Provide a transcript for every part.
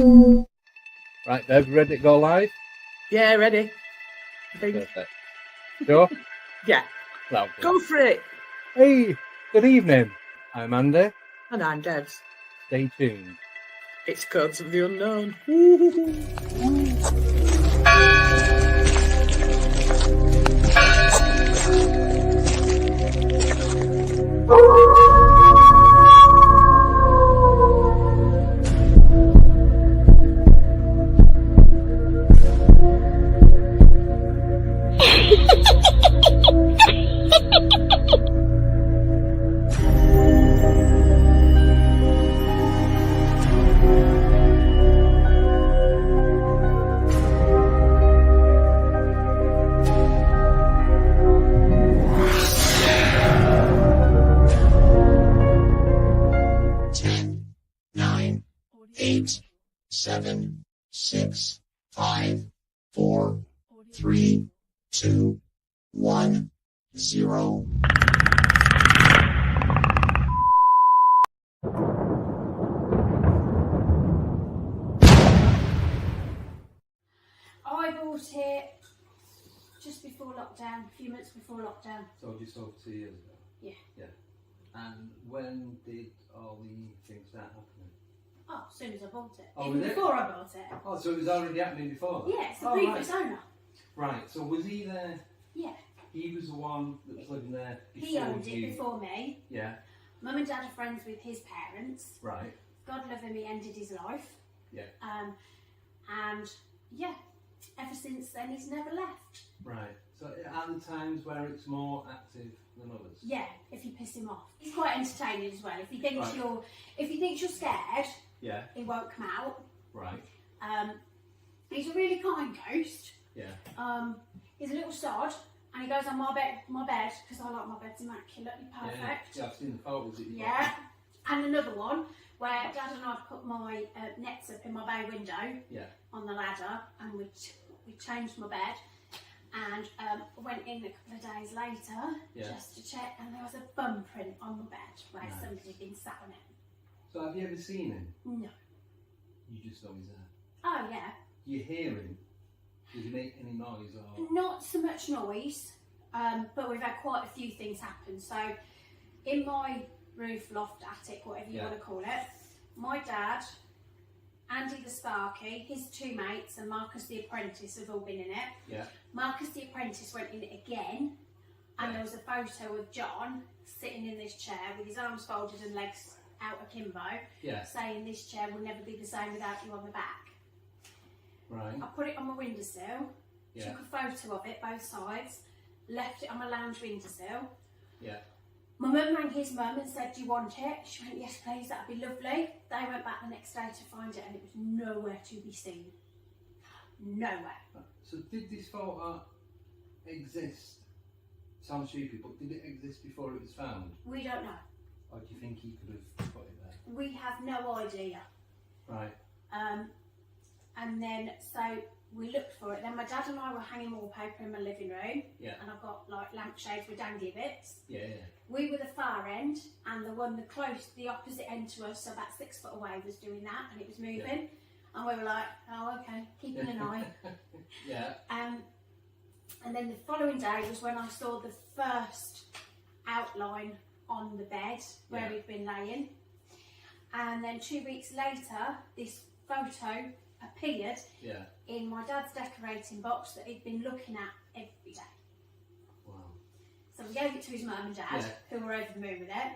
Right, Deb, ready to go live? Yeah, ready. I think. Perfect. Sure? Yeah, That'll do. go for it. Hey, good evening. I'm Andy. And I'm Debs. Stay tuned. It's Codes of the Unknown. Seven, 6, 5, 4, 3, 2, 1, 0. I bought it just before lockdown, a few months before lockdown. So just over 2 years ago? Yeah. Yeah. And when did all the things start happening? Oh, as soon as I bought it. Oh, Even was it? before I bought it. Oh, so it was already happening before that? Yeah, it's the Oh, previous right. owner. Right, so was he there? Yeah. He was the one that was living there before He owned you? it before me. Yeah, Mum and Dad are friends with his parents. right. God love him, he ended his life. Yeah. And yeah, ever since then he's never left. Right. So are there times where it's more active than others? Yeah, if you piss him off. He's quite entertaining as well. If he thinks Right. you're scared, Yeah. he won't come out. Right. He's a really kind ghost. Yeah. He's a little sod, and he goes on my bed because I like my bed's immaculately perfect. Yeah, I've seen the photos that you've Yeah. And another one where Dad and I put my nets up in my bay window on the ladder, and we changed my bed, and went in a couple of days later just to check, and there was a bum print on my bed where somebody had been sat on it. So have you ever seen him? No. You just know he's there. Oh yeah. You hear him? Does he make any noise or? Not so much noise, but we've had quite a few things happen. So in my roof, loft, attic, whatever you want to call it, my dad, Andy the Sparky, his two mates, and Marcus the Apprentice have all been in it. Yeah. Marcus the Apprentice went in it again, and there was a photo of John sitting in this chair with his arms folded and legs out akimbo, saying this chair will never be the same without you on the back. Right. I put it on my windowsill, took a photo of it, both sides, left it on my lounge windowsill. Yeah. My mum rang his mum and said, do you want it? She went, yes please, that'd be lovely. They went back the next day to find it, and it was nowhere to be seen. Nowhere. So did this photo exist? Sounds stupid, but did it exist before it was found? We don't know. Or do you think he could have put it there? We have no idea. Right. And then, so we looked for it. Then my dad and I were hanging wallpaper in my living room. Yeah. And I've got like lampshades with dangly bits. Yeah. We were the far end, and the one the opposite end to us, so about 6 foot away, was doing that, and it was moving. Yeah. And we were like, oh, okay, keeping an eye. Yeah. And then the following day was when I saw the first outline on the bed where he'd been laying. And then 2 weeks later, this photo appeared in my dad's decorating box that he'd been looking at every day. Wow. So we gave it to his mum and dad, who were over the moon with it.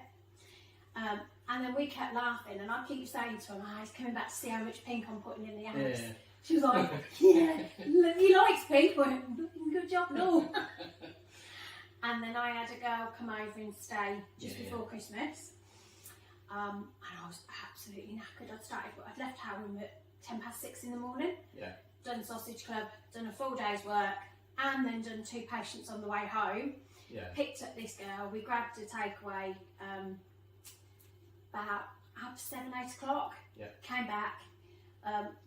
And then we kept laughing, and I keep saying to him, oh, he's coming back to see how much pink I'm putting in the house. Yeah. She was like, yeah, he likes pink. I went, good job, no. And then I had a girl come over and stay just before Christmas. And I was absolutely knackered. I'd left home at 6:10 in the morning. Yeah. Done sausage club, done a full day's work, and then done 2 patients on the way home. Yeah. Picked up this girl. We grabbed a takeaway about 7, 8 o'clock. Yeah. Came back.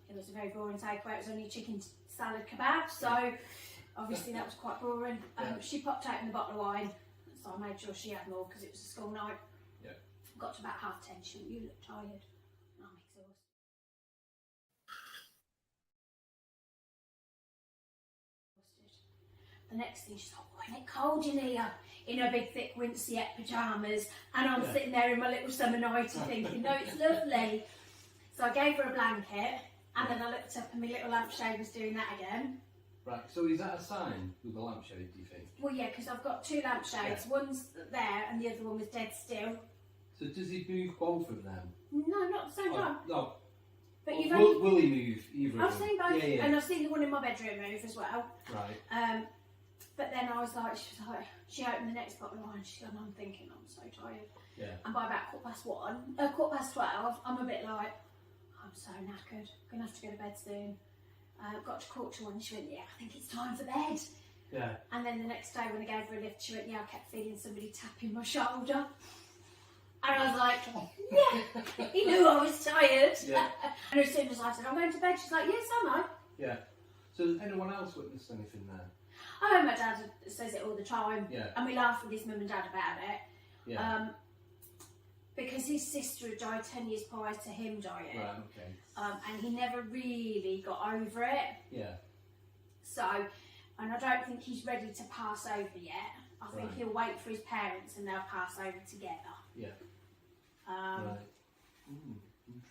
It was a very boring takeaway. It was only a chicken salad kebab, so obviously that was quite boring. She popped out in a bottle of wine, so I made sure she had more because it was a school night. Yeah. Got to about 10:30. She went, you look tired. And I'm exhausted. The next thing she's like, oh, isn't it cold in here? In her big thick Winceyette pyjamas, and I'm sitting there in my little summer nightie thinking, no, it's lovely. So I gave her a blanket, and then I looked up and my little lampshade was doing that again. Right, so is that a sign with the lampshade, do you think? Well, yeah, because I've got two lampshades. One's there and the other one was dead still. So does he move both of them? No, not at the same time. No. But Well, you've only... will he move either I've of them? seen both, Yeah. and I've seen the one in my bedroom move as well. Right. But then I was like, she opened the next bottle of wine, and I'm thinking, I'm so tired. Yeah. And by about 12:15, I'm a bit like, I'm so knackered, I'm going to have to go to bed soon. Got to 1:45 and she went, yeah, I think it's time for bed. Yeah. And then the next day when I gave her a lift, she went, yeah, I kept feeling somebody tapping my shoulder. And I was like, yeah, he knew I was tired. Yeah. And as soon as I said, I'm going to bed, she's like, yes, am I? Yeah. So has anyone else witnessed anything there? Oh, my dad says it all the time. Yeah. And we laugh with his mum and dad about it. Yeah. Because his sister had died 10 years prior to him dying. Right, okay. And he never really got over it. Yeah. So, and I don't think he's ready to pass over yet. I think he'll wait for his parents and they'll pass over together. Yeah. Right. Interesting.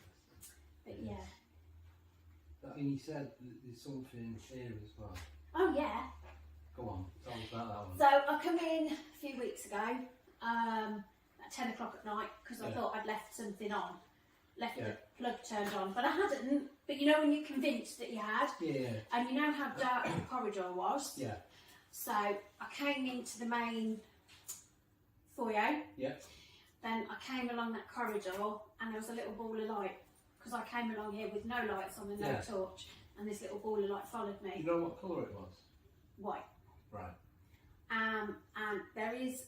But yeah. And he said that there's something here as well. Oh yeah. Go on, tell us about that one. So I come in a few weeks ago, at 10 o'clock at night, because I thought I'd left something on. Left the plug turned on, but I hadn't. But you know when you're convinced that you had? Yeah. And you know how dark the corridor was? Yeah. So I came into the main foyer. Yeah. Then I came along that corridor and there was a little ball of light. Because I came along here with no lights on and no torch. And this little ball of light followed me. You know what colour it was? White. Right. And there is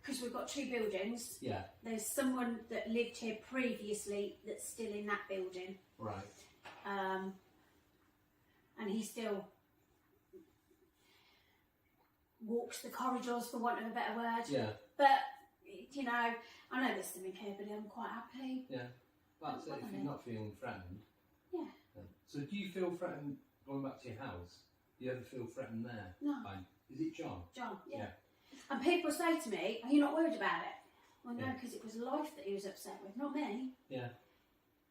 because we've got two buildings. Yeah. There's someone that lived here previously that's still in that building. Right. And he still walks the corridors, for want of a better word. Yeah. But, you know, I know there's something here, but I'm quite happy. Yeah. That's it, if you're not feeling threatened. Yeah. So do you feel threatened going back to your house? Do you ever feel threatened there? No. Is it John? John, yeah. And people say to me, are you not worried about it? Well, no, because it was life that he was upset with, not me. Yeah.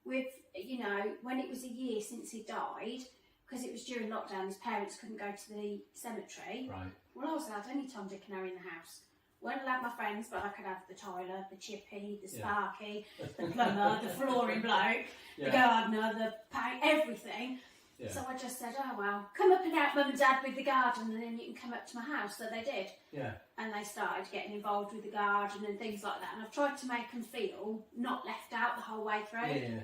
With, you know, when it was a year since he died, because it was during lockdown, his parents couldn't go to the cemetery. Right. Well, I was allowed any Tom, Dick and Harry in the house. Weren't allowed my friends, but I could have the Tyler, the Chippy, the Sparky, the plumber, the flooring bloke, the gardener, the paint, everything. Yeah. So I just said, oh well, come up and help Mum and Dad with the garden and then you can come up to my house. So they did. Yeah. And they started getting involved with the garden and things like that. And I've tried to make them feel not left out the whole way through. Yeah.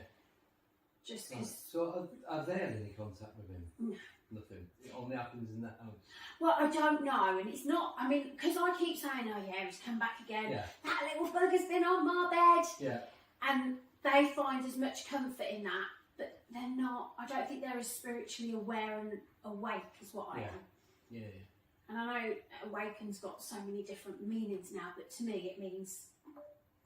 Just because... So are they had any contact with him? No. Nothing. It only happens in that house. Well, I don't know, and it's not. I mean, because I keep saying, "Oh yeah, he's come back again." Yeah. That little bugger's been on my bed. Yeah. And they find as much comfort in that, but they're not. I don't think they're as spiritually aware and awake as what I am. Yeah. And I know awaken's got so many different meanings now, but to me, it means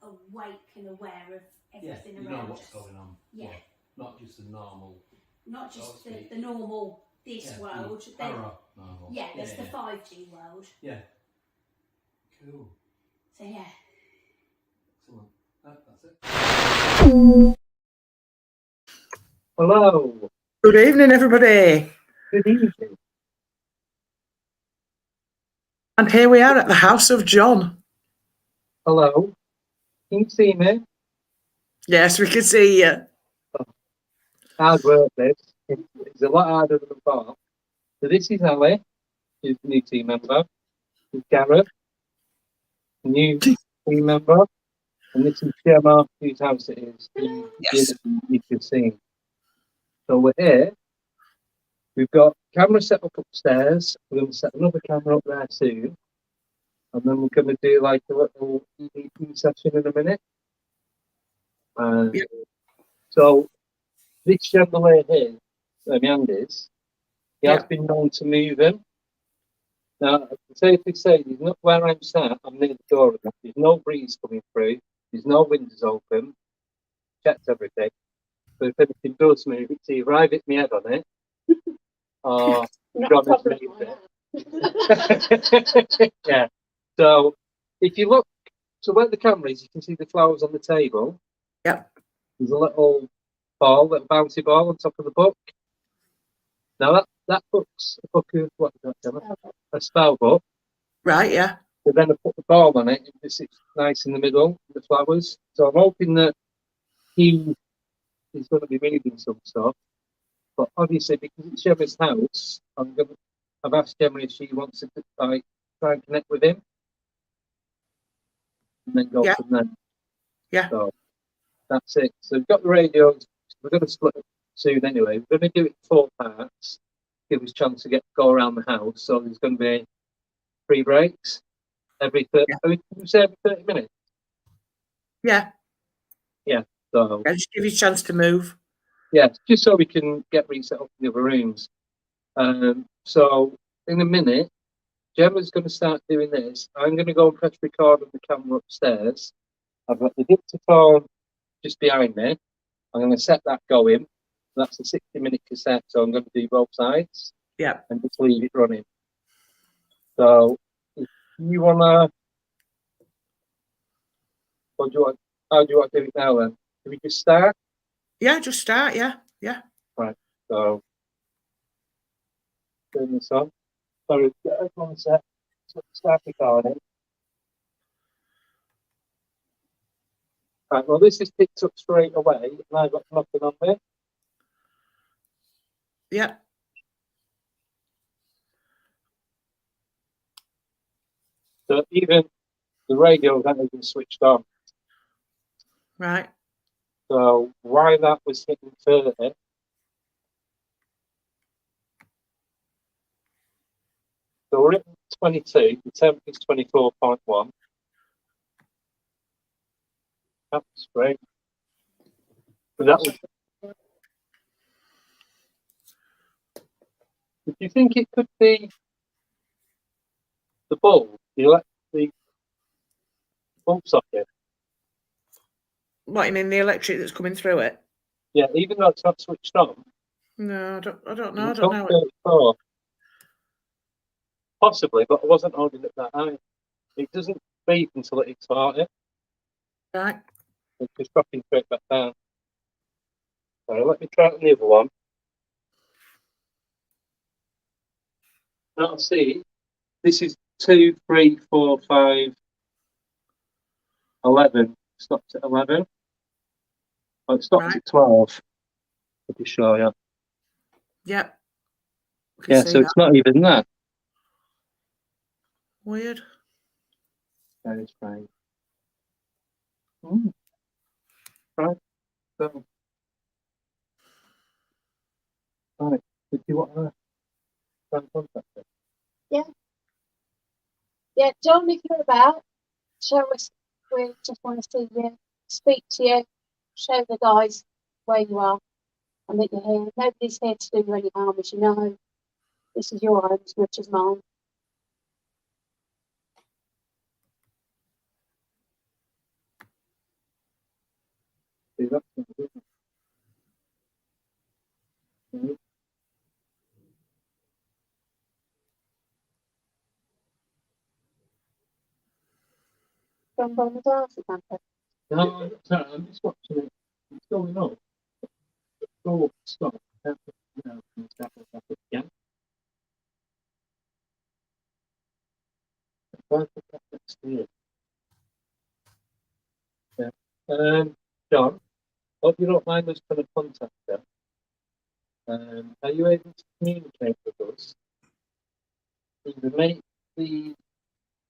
awake and aware of everything around us. You know what's going on. Yeah. Not just the normal. Not just the normal. This world. Paranormal. Yeah, there's the 5G world. Yeah. Cool. So yeah. Excellent. That's it. Hello. Good evening, everybody. Good evening. And here we are at the house of John. Hello. Can you see me? Yes, we can see you. Hard work, this. It's a lot harder than I thought. So this is Ali, who's a new team member. This is Gareth, new team member. And this is Gemma, whose house it is. Yes. You can see. So we're here. We've got camera set up upstairs. We're going to set another camera up there soon. And then we're going to do like a little EVP session in a minute. So this chandelier here, where my hand is, he has been known to move him. Now, I can safely say, he's not where I'm sat, I'm near the door. There's no breeze coming through, there's no windows open, checked everything. But if anything does move, it's either I've hit my head on it, or John has moved it. Yeah. So if you look, so where the camera is, you can see the flowers on the table. Yep. There's a little ball, little bouncy ball on top of the book. Now that book's a book of what is that, Gemma? A spell book. Right, yeah. But then I put the ball on it, and it's nice in the middle, the flowers. So I'm hoping that he is going to be moving some stuff. But obviously, because it's Gemma's house, I've asked Gemma if she wants to like try and connect with him, and then go Yeah. from there. Yeah. So that's it. So we've got the radios. We're going to split it soon anyway. We're going to do it in 4 parts. Give us a chance to go around the house. So there's going to be 3 breaks every 30. Yeah. Can we say every 30 minutes? Yeah. So Yeah, just give you a chance to move. yeah, just so we can get reset up in the other rooms. So in a minute, Gemma's going to start doing this. I'm going to go and press record on the camera upstairs. I've got the dictaphone just behind me. I'm going to set that going. That's a 60-minute cassette, so I'm going to do both sides. Yeah. And just leave it running. So if you wanna, how do you want to do it now then? Can we just start? Yeah, just start, yeah. Yeah. Right. So turn this on. Sorry, one sec. Start recording. Right, well this is picked up straight away and I've got nothing on there. Yeah. So even the radio hasn't even switched on. Right. So why that was hitting 30. So we're at 22, the temp is 24.1. That's great. But that was. Do you think it could be the bulb, the bulb socket? What, you mean the electric that's coming through it? Yeah, even though it's not switched on. No, I don't know. I It's don't on know. 34. Possibly, but I wasn't holding it that high. It doesn't beep until it hits 40. Right. It's just dropping straight back down. So let me try it on the other one. Now see, this is 2, 3, 4, 5, 11. Stopped at 11. Oh, it stopped Right. at 12. I'll be sure, yeah. Yep. I can Yeah, see so that. it's not even that. Weird. That is fine. Right. So, right. Did you want to try and contact them? Yeah, John, if you're about, show us. We just want to see you, speak to you, show the guys where you are and that you're here. Nobody's here to do you any harm, as you know. This is your home as much as mine. See, that's not good. Mhm. From the glasses, Anthony. No, sorry, I'm just watching it. It's going on. Go, stop. No, stop it again. If I put that next to you. Yeah. John, hope you don't mind us trying to contact them. Are you able to communicate with us? Either make the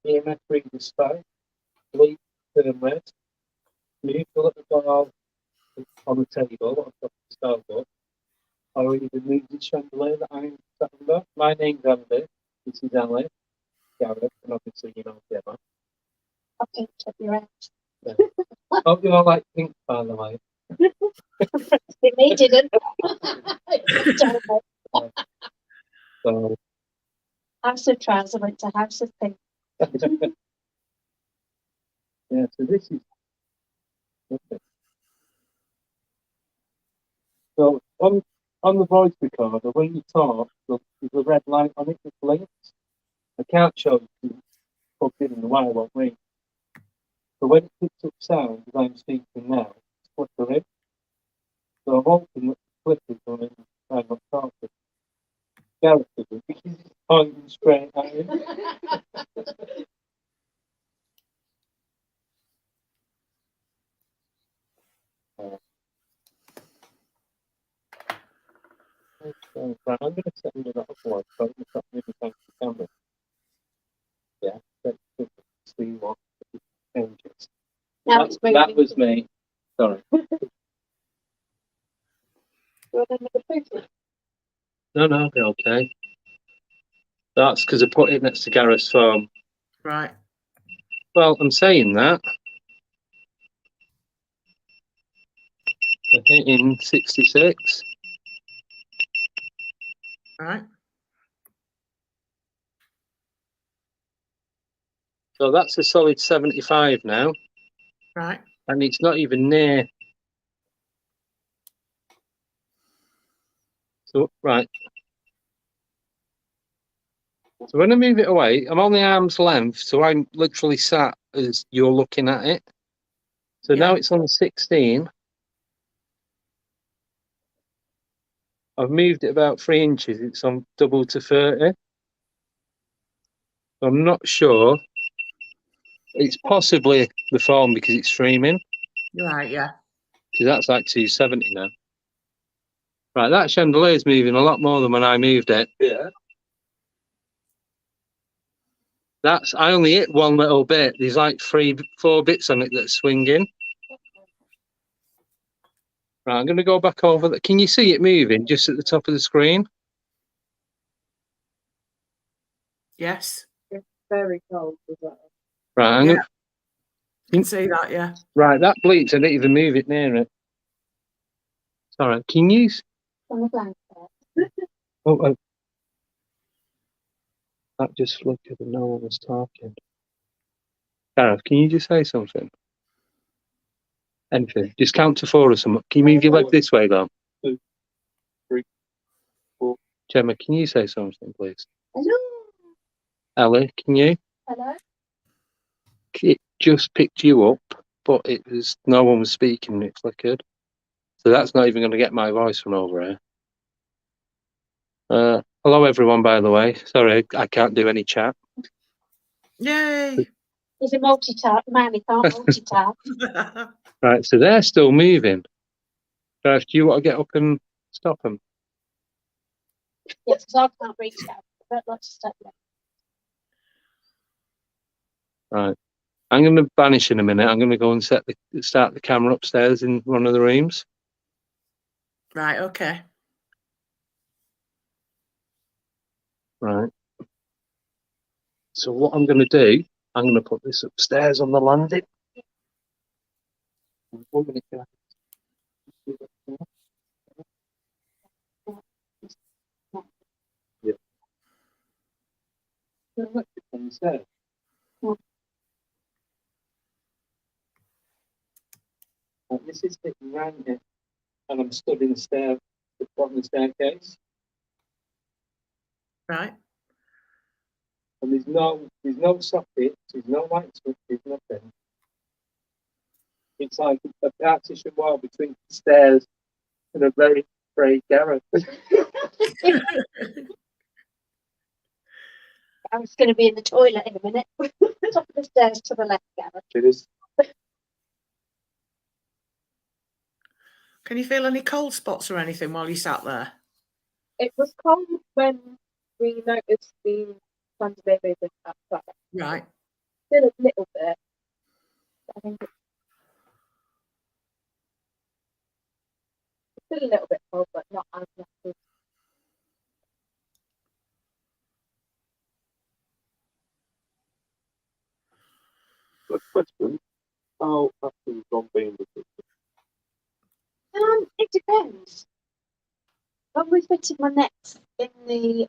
EMF reader spike, leave turn red, move the little ball on the table on top of the spellbook, or even move the chandelier that I'm sat under. My name's Andy. This is Ali, Gareth, and obviously you know Gemma. I think check your ass. Hope you all like pink, by the way. Me didn't. So, House of Trouser went to House of Pink. yeah, so this is. Okay. So, on the voice recorder, when you talk, there's a red light on it that blinks. I can't show you because it's plugged in and the wire won't ring. But when it picks up sound, as I'm speaking now, it's flickering. So I'm hoping that the flicker's going to try not to talk to Gareth doesn't because he's pointing straight at him. Right, I'm going to send you that upload, but it's not really thanks to the camera. Yeah, let's see what changes. Now it's moving. That was me. Sorry. No, no, they're okay. That's because I put it next to Gareth's phone. Right. Well, I'm saying that. We're hitting 66. Right. So that's a solid 75 now. Right. And it's not even near. So, right. So when I move it away, I'm on the arm's length, so I'm literally sat as you're looking at it. So Yeah. now it's on 16. I've moved it about 3 inches. It's on double to 30. I'm not sure. It's possibly the phone because it's streaming. Right, yeah. Because that's like 270 now. Right, that chandelier is moving a lot more than when I moved it. Yeah. I only hit one little bit. There's like 4 bits on it that's swinging. Right, I'm going to go back over that. Can you see it moving just at the top of the screen? Yes. It's very cold as well. Right, Yeah. You can see that, yeah. right, that bleeps. I didn't even move it near it. Sorry, can you? On the blanket. Oh, that just flickered and no one was talking. Gareth, can you just say something? Anything. Just count to 4 or something. Can you move your leg this way, though? 2, 3, 4. Gemma, can you say something, please? Hello. Ellie, can you? Hello. It just picked you up, but no one was speaking and it flickered. So that's not even going to get my voice from over here. Hello, everyone, by the way. Sorry, I can't do any chat. Yay. He's a multi-tap man. He can't multitask. Right, so they're still moving. Gareth, do you want to get up and stop them? Yes, because I can't reach out. But let's step there. Right. I'm going to vanish in a minute. I'm going to go and start the camera upstairs in one of the rooms. Right, okay. Right. So what I'm going to do, I'm going to put this upstairs on the landing. 1 minute, Gareth. Yeah. This is sitting round here, and I'm stood in the bottom of the staircase, Right. and there's no sockets, there's no light switches, nothing. It's like a partition wall between the stairs and a very afraid Gareth. I was going to be in the toilet in a minute. Top of the stairs to the left, Gareth. It is. Can you feel any cold spots or anything while you sat there? It was cold when we noticed the chandelier moving outside. Right. Still a little bit. I think it's still a little bit cold, but not as much as. Good question. How happy is John being with it? It depends. When we fitted my nets in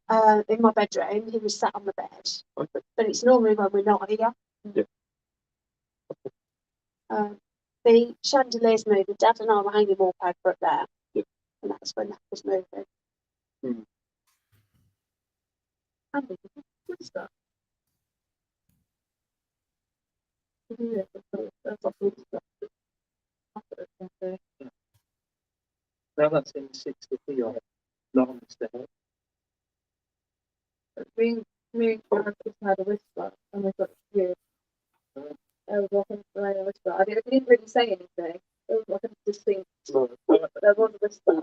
my bedroom, he was sat on the bed. Okay. But it's normally when we're not here. Yeah. The chandelier's moving. Dad and I were hanging wallpaper up there. Yeah. And that's when that was moving. Hmm. And what's that? Yeah, that's what we discussed. Now that's in 60p or not on the stairs. Me and Gareth just had a whisper, and we got you. I was walking around a whisper. I didn't really say anything. It was like a distinct. But there was a whisper.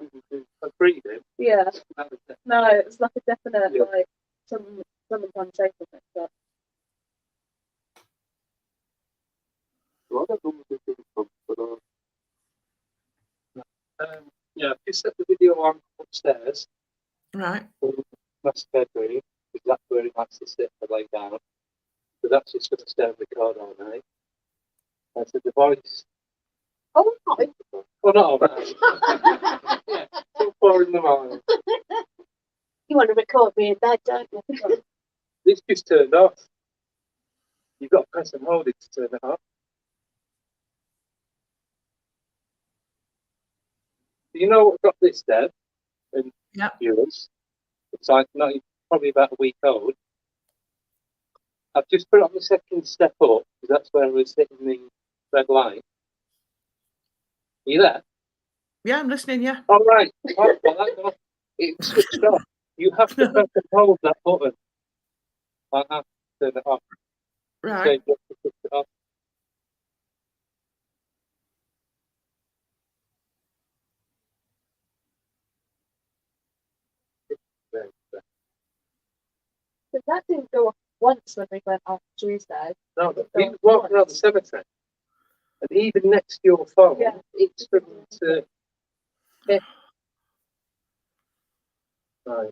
Breathing. Yeah. That was it. No, it was like a definite Yeah. like someone trying to say something. But Well, I don't know what they're doing, but yeah, if you set the video on upstairs, Right. master bedroom, because that's where it likes to sit and lay down. So that's just going to stay and record all night. And so the voice. Oh, no. Oh, not all night. Yeah, till 4 in the morning. You want to record me in bed, don't you? This just turned off. You've got to press and hold it to turn it off. Do you know what got this, Deb? And Yep. viewers? It's like not even, probably about a week old. I've just put it on the second step up because that's where we're sitting the red light. Are you there? Yeah, I'm listening. Yeah. All right. Oh, well, hang on. It's switched off. You have to press and hold that button. Like that to turn it off. So Right. you have to switch it off. but that didn't go off once when we went on Tuesday. No, we were walking around the cemetery, and even next to your phone, Yeah. it's starting to. Yeah. Right.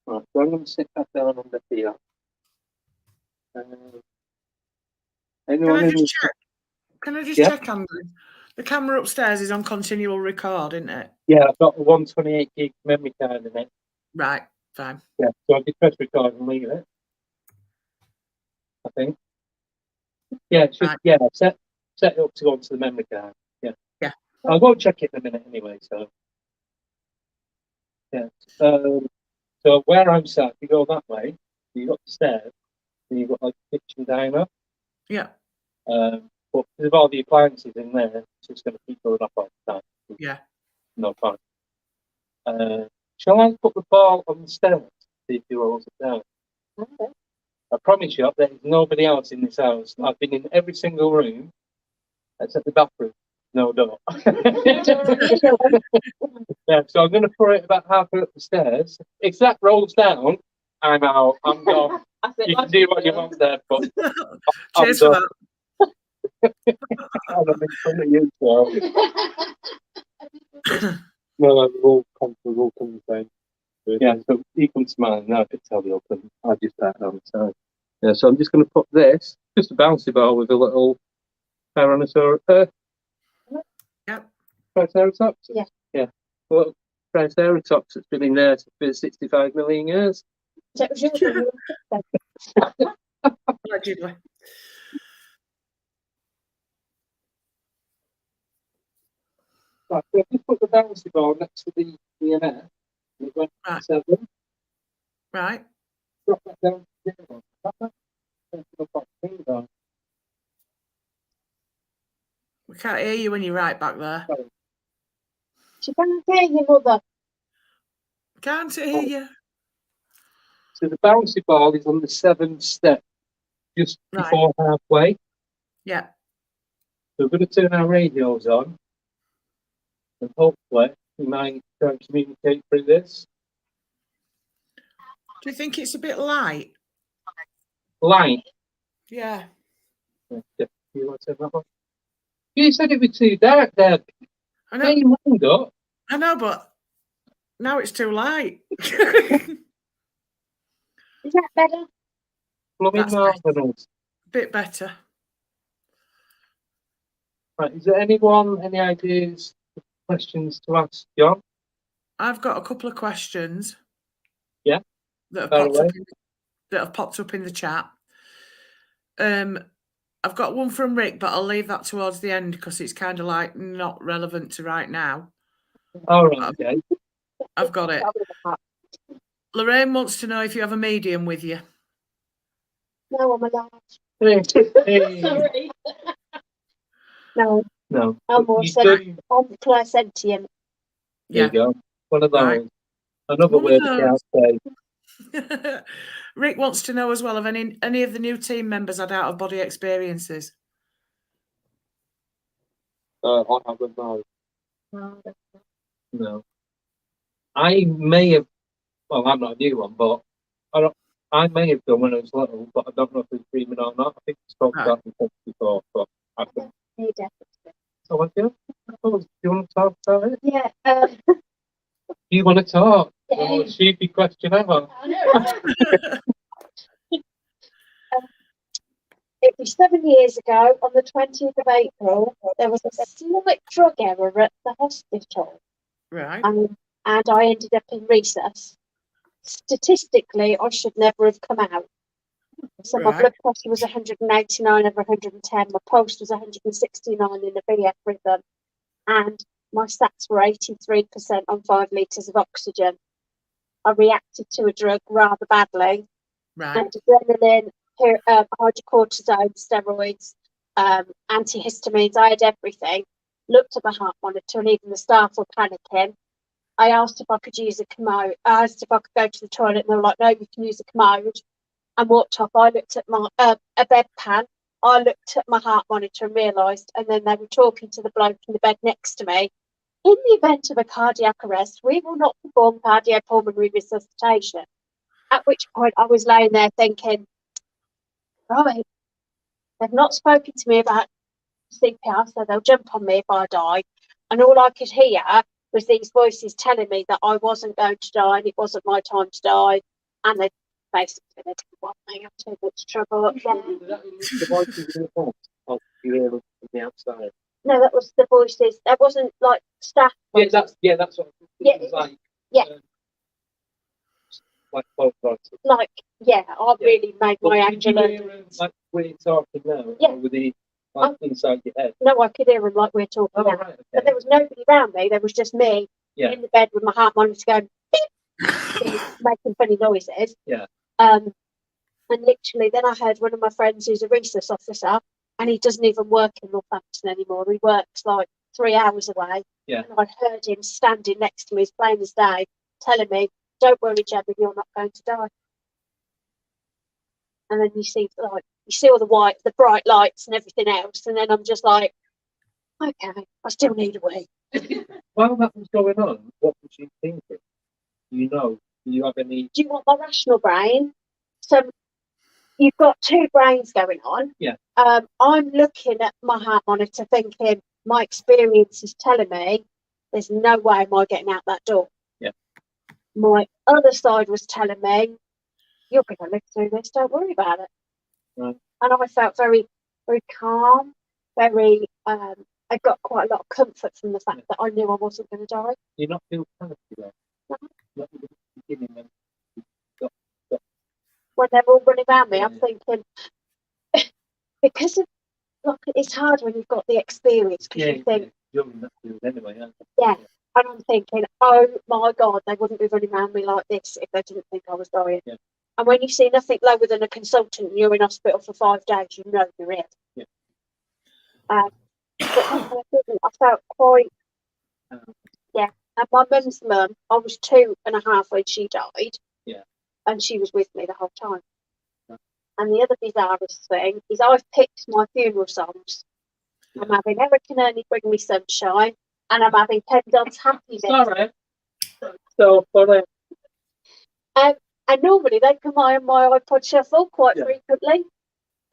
Right, so I'm going to sit back down on the here. Can Anyone I in? just check? Can I just Yeah. check, Andrew? The camera upstairs is on continual record, isn't it? Yeah, I've got a 128 gig memory card in it. Right. Fine. Yeah, so I just press record and leave it. I think. Yeah, it should, Right. yeah, set it up to go onto the memory card. Yeah. Yeah. I'll go check it in a minute anyway, so. Yeah. So where I'm sat, you go that way, you've got the stairs, and you've got like a kitchen diner. Yeah. But because of all the appliances in there, it's just going to keep going up all the time. Yeah. No point. Shall I put the ball on the stairs? See if you rolls it down. Okay. I promise you, there's nobody else in this house. I've been in every single room except the bathroom. No door. Yeah, so I'm going to throw it about halfway up the stairs. If that rolls down, I'm out. I'm gone. You can do what you want there, but Cheers for that. I'm in front of you, so. No, we'll come the same. Yeah, so he comes to mine now. It's how they open. I just start on the side. Yeah, so I'm just going to put this, just a bouncy ball with a little Tyrannosaurus. Yep. Triceratops? Yeah. Yeah. A little Triceratops that's been in there for 65 million years. That was your Allegedly. Right, so I've just put the bouncy ball next to the EMF. It went Right. 7. Right. Drop that down to 0. We can't hear you when you're right back there. She can't hear you, mother. Can't hear you. So the bouncy ball is on the 7th step, just Right. before halfway. Yeah. So we're going to turn our radios on, and hopefully we might try and communicate through this. Do you think it's a bit light? Light. Yeah. Yeah, you want to turn that on? You said it was too dark, Deb. I Turn know. your mind up. I know, but now it's too light. Is that better? Blooming That's nice. marvellous. Bit better. Right, is there anyone, any ideas, questions to ask John? I've got a couple of questions. Yeah. That have, By the popped up way. that have popped up in the chat. I've got one from Rick, but I'll leave that towards the end because it's kind of like not relevant to right now. All right, okay. I've got it. Lorraine wants to know if you have a medium with you. No, I'm a large. Hey. Sorry. No, No. I'm But more you so do- on Placentium. There you go. One of those. Right. Another One of word I can't say. Rick wants to know as well, have any of the new team members had out of body experiences? I haven't, no. No. I may have, well, I'm not a new one, but I may have done when I was little, but I don't know if it's dreaming or not. I think it's talked about before, but I think. Yeah, definitely. So I do. Do you want to talk about it? Yeah. Do you want to talk? Yeah. The most stupid question ever. I know. It was 7 years ago, on the 20th of April, there was a slight drug error at the hospital, Right. and I ended up in recess. Statistically, I should never have come out. So my Right. blood pressure was 189 over 110, my pulse was 169 in the BF rhythm, and my sats were 83% on 5 litres of oxygen. I reacted to a drug rather badly, Right. and adrenaline, hydrocortisone, steroids, antihistamines. I had everything. Looked at my heart monitor, and even the staff were panicking. I asked if I could use a commode. I asked if I could go to the toilet, and they were like, "No, you can use a commode." And walked off. I looked at my a bedpan. I looked at my heart monitor and realised, and then they were talking to the bloke in the bed next to me. In the event of a cardiac arrest, we will not perform cardiopulmonary resuscitation. At which point I was laying there thinking, right, they've not spoken to me about CPR, so they'll jump on me if I die. And all I could hear was these voices telling me that I wasn't going to die and it wasn't my time to die. And they basically they didn't want me. I'm too much trouble. The voices in the box, or you hear them from the outside? No, that was the voices. That wasn't like staff. Yeah, that's what it was like. Yeah. Like both voices. Like, yeah, I really made my Did you angel. hear them like when you're talking now? Yeah. Or were they like inside your head? No, I could hear them like we're talking Oh, now. right, okay. But there was nobody around me. There was just me in the bed with my heart monitor going beep, making funny noises. Yeah. And literally, then I heard one of my friends who's a resource officer, and he doesn't even work in Northampton anymore. He works like 3 hours away. Yeah. And I heard him standing next to me as plain as day, telling me, "Don't worry, Gemma, you're not going to die." And then you see all the bright lights and everything else, and then I'm just like, okay, I still need a wee. While that was going on, what was you thinking? Do you have any? Do you want my rational brain? So you've got two brains going on. Yeah. I'm looking at my heart monitor thinking, my experience is telling me there's no way am I getting out that door. Yeah. My other side was telling me, you're going to live through this, don't worry about it. Right. And I felt very, very calm, very, I got quite a lot of comfort from the fact that I knew I wasn't going to die. You're not feel panicky though. No. Not at the beginning when When they're all running around me, Yeah. I'm thinking, because of, look, it's hard when you've got the experience, because you think, you're in that field anyway, aren't you? yeah. And I'm thinking, oh my God, they wouldn't be running around me like this if they didn't think I was dying. Yeah. And when you see nothing lower than a consultant and you're in hospital for 5 days, you know you're ill. Yeah. But I felt quite, yeah. And my mum's mum, I was 2.5 when she died. Yeah. And she was with me the whole time. Yeah. And the other bizarrest thing is I've picked my funeral songs. Yeah. I'm having Eric and Ernie Bring Me Sunshine, and I'm having Ken Dodd's Happiness. Sorry. So funny. And normally they come on my iPod shuffle quite Yeah. frequently.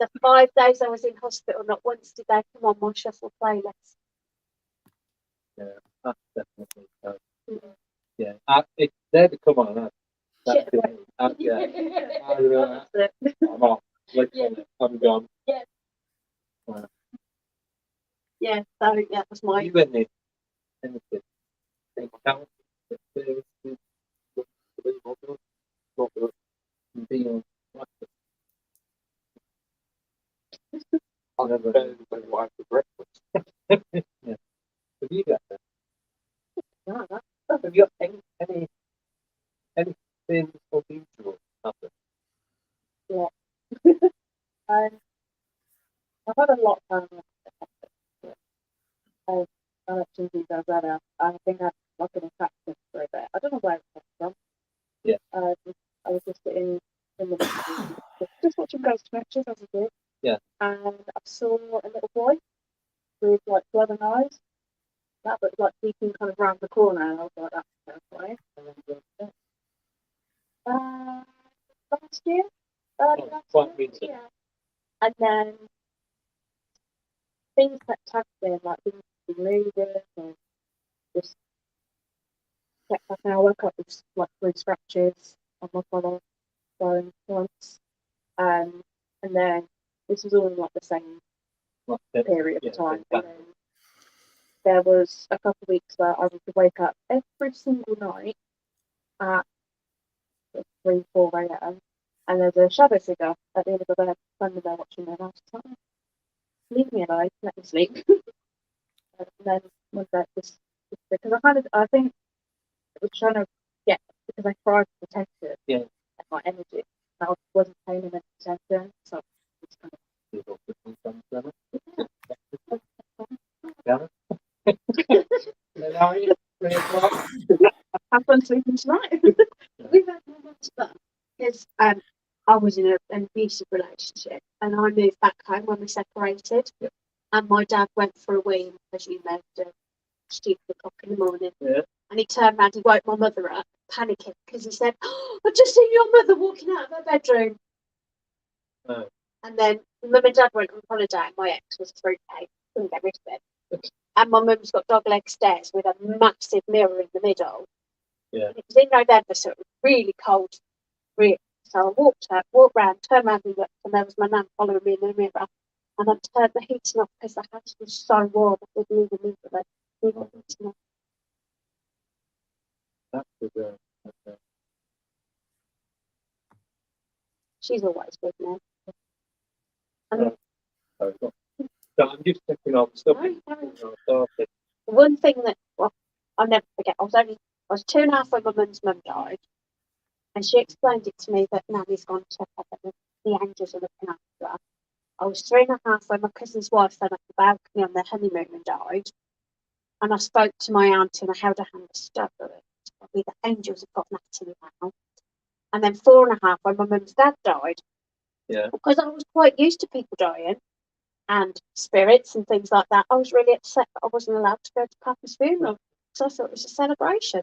The 5 days I was in hospital, not once did they come on my shuffle playlist. Yeah, that's definitely so. Yeah, if they'd come on, that's it. Yeah, I'm off. Literally, I'm gone. Yeah. Wow. Yeah, so that was my. You anything? Account? Being I never know my wife for breakfast. Yeah. Have you got that? No, Have you got any anything unusual happen? Um, I've had a lot of time. I mentioned these earlier. I think I've like an attraction for a bit. I don't know where it came from. Yeah. I was just sitting in the living room, just watching ghost matches as I did. Yeah. And I saw a little boy with like glowing eyes. That was like peeking kind of round the corner, and I was like, that's terrifying. Last year? Last quite year? recent. Yeah. And then things kept happening, like things would be moving, and just kept happening. I woke up with like 3 scratches on my collarbone once. And then this was all in like the same period of time. And then there was a couple of weeks where I would wake up every single night at 3, 4 a.m. and there's a shadow figure at the end of the bed standing there watching me, and I was just like, leave me alone, let me sleep. And then one day just because I think it was trying to get, because I cried for attention and my energy, and I wasn't paying him any attention, so it's kind of have fun sleeping tonight. We've had moments of that because I was in an abusive relationship and I moved back home when we separated. Yeah. And my dad went for a wee, as you know, at stupid o'clock in the morning. Yeah. And he turned around, he woke my mother up, panicking, because he said, oh, I've just seen your mother walking out of her bedroom. Oh. And then mum and dad went on holiday and my ex was fruitcake, couldn't get rid of it. And my mum's got dog-leg stairs with a massive mirror in the middle. Yeah. And it was in November, so it was really cold. Really. So I walked round, turned around and looked, and there was my nan following me in the mirror. And I turned the heating off because the house was so warm. I didn't even leave the heating off. That was She's always with me. sorry, go on. So I'm just checking on stuff. One thing that I'll never forget, I was 2.5 when my mum died, and she explained it to me that Nanny's gone to heaven, the angels are looking after her. I was 3.5 when my cousin's wife fell off the balcony on their honeymoon and died, and I spoke to my auntie and I held her hand and stood over it. Probably the angels have got Natalie now. And then 4.5 when my mum's dad died. Yeah. Because I was quite used to people dying and spirits and things like that. I was really upset that I wasn't allowed to go to Papa's funeral. So I thought it was a celebration.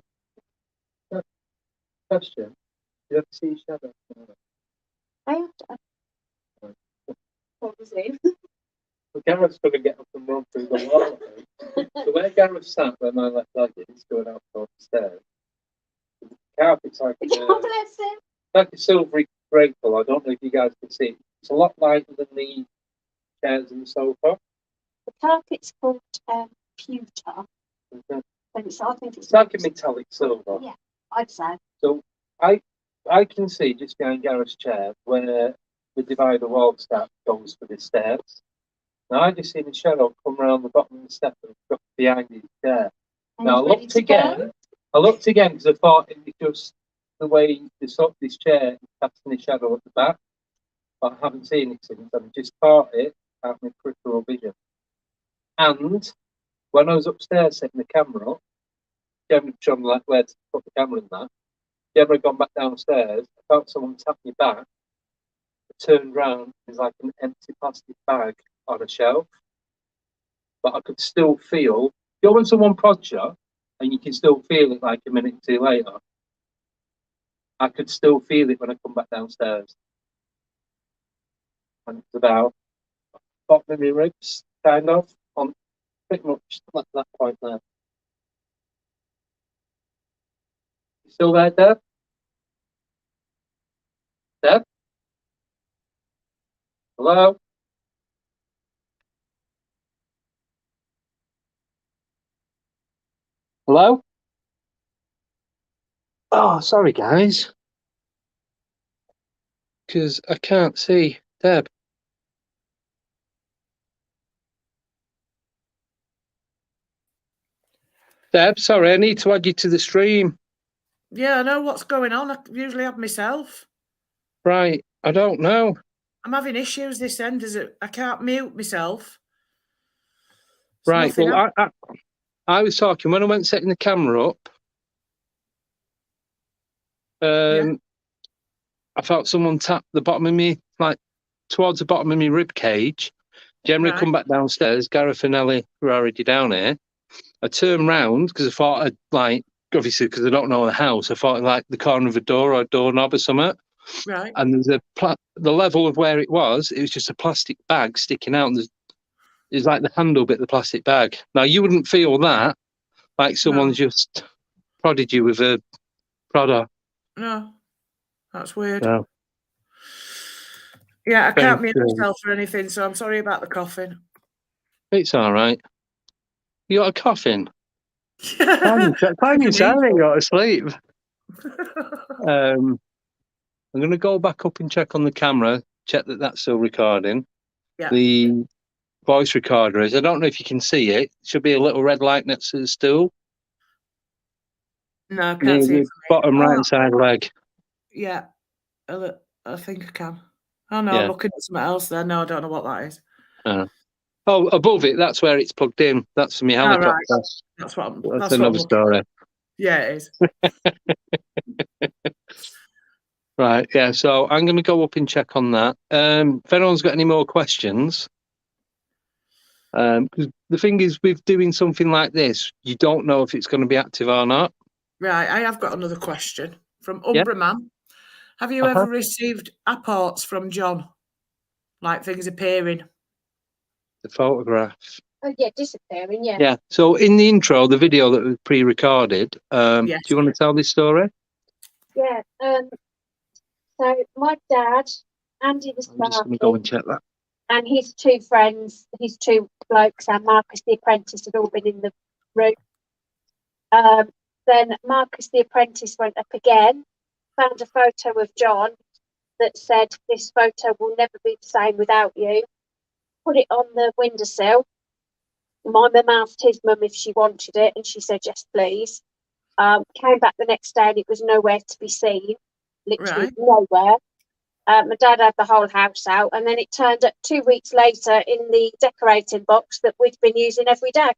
Question. Do you ever see shadow? I have to. What was it? Well, Gareth's going to get up and run through the wall. So where Gareth sat when my left leg is going out the stairs, the carpet's like God bless him. like a silvery grey colour. I don't know if you guys can see it. It's a lot lighter than the chairs and the sofa. The carpet's called pewter. Okay. And I think It's like a metallic silver. Yeah, I'd say. So I can see just behind Gareth's chair where the divider wall step goes for the stairs. Now I just seen a shadow come around the bottom of the step and drop behind his chair. And Now I he's ready looked to again. go. I looked again because I thought it was just the way this chair is casting a shadow at the back. But I haven't seen it since. I've just caught it out of my peripheral vision. And when I was upstairs setting the camera up, Gemma showed me like where to put the camera in that. Gemma had gone back downstairs. I felt someone tap me back. I turned round. There's like an empty plastic bag on a shelf. But I could still feel. You know when someone prods you and you can still feel it like a minute or two later? I could still feel it when I come back downstairs. And it's about bottom of my ribs, kind of, on pretty much like that point there. You still there, Deb? Deb? Hello? Hello? Oh, sorry, guys. Because I can't see Deb. Deb, sorry, I need to add you to the stream. Yeah, I know what's going on. I usually have myself. Right, I don't know. I'm having issues this end. I can't mute myself. It's Right, nothing well, I was talking when I went setting the camera up. Yeah. I felt someone tap the bottom of me, like towards the bottom of my rib cage. Generally, Right. come back downstairs. Gareth and Ellie were already down here. I turned round because I thought I'd like, obviously, because I don't know the house, I thought like the corner of a door or a doorknob or something. Right. And there's the level of where it was just a plastic bag sticking out. And there's like the handle bit of the plastic bag. Now, you wouldn't feel that, like someone's just prodded you with a prodder. No, that's weird. No. Yeah, I Very can't mute strange. myself or anything, so I'm sorry about the coughing. It's all right. You got a coffin? I Time can inside, eat. you go to sleep. I'm going to go back up and check on the camera, check that that's still recording. Yeah. The voice recorder is. I don't know if you can see it. It should be a little red light next to the stool. No, I Near can't see it. the bottom right side leg. Yeah, I think I can. Oh no, Yeah. I'm looking at something else there. No, I don't know what that is. Oh, above it, that's where it's plugged in. That's from my Oh, helicopter. right. That's what I'm another looking story. at. Yeah, it is. Right, yeah, so I'm going to go up and check on that. If anyone's got any more questions, because the thing is, with doing something like this, you don't know if it's going to be active or not. Right, I have got another question from Yeah. Umbraman. Have you ever received apports from John? Like things appearing? The photograph. Oh yeah, disappearing. Yeah. Yeah, so in the intro, the video that was pre-recorded, Yes. do you want to tell this story? Yeah. So my dad, Andy was I'm just going to go and check that. and his two friends, his two blokes, and Marcus the apprentice had all been in the room. Then Marcus the apprentice went up again, found a photo of John that said, "This photo will never be the same without you." Put it on the windowsill. My mum asked his mum if she wanted it, and she said yes, please. Came back the next day, and it was nowhere to be seen. Literally nowhere. My dad had the whole house out, and then it turned up 2 weeks later in the decorating box that we'd been using every day.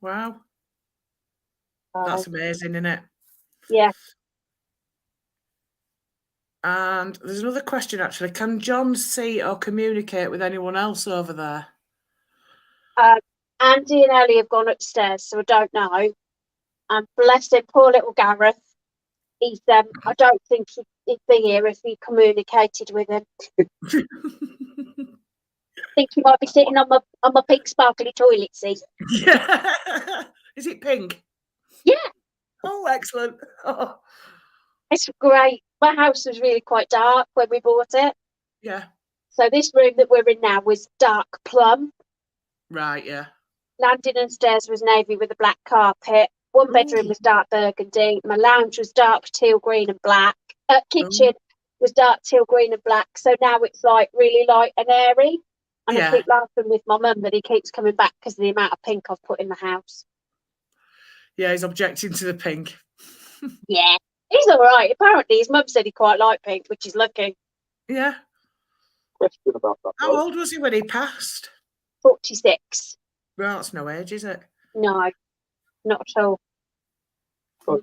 Wow. That's amazing, isn't it? Yeah. And there's another question, actually. Can John see or communicate with anyone else over there? Andy and Ellie have gone upstairs, so I don't know. And bless him, poor little Gareth. He's I don't think he'd be here if he communicated with him. I think he might be sitting on my pink sparkly toilet seat. Yeah. Is it pink? Yeah. Oh, excellent. Oh. It's great. My house was really quite dark when we bought it. Yeah. So this room that we're in now was dark plum. Right, yeah. Landing and stairs was navy with a black carpet. One bedroom was dark burgundy. My lounge was dark teal green and black. Kitchen was dark teal green and black. So now it's like really light and airy. And I keep laughing with my mum that he keeps coming back because of the amount of pink I've put in the house. Yeah, he's objecting to the pink. Yeah, he's all right. Apparently his mum said he quite liked pink, which is lucky. Yeah. Question about that. How old was he when he passed? 46. Well, that's no age, is it? No, not at all. But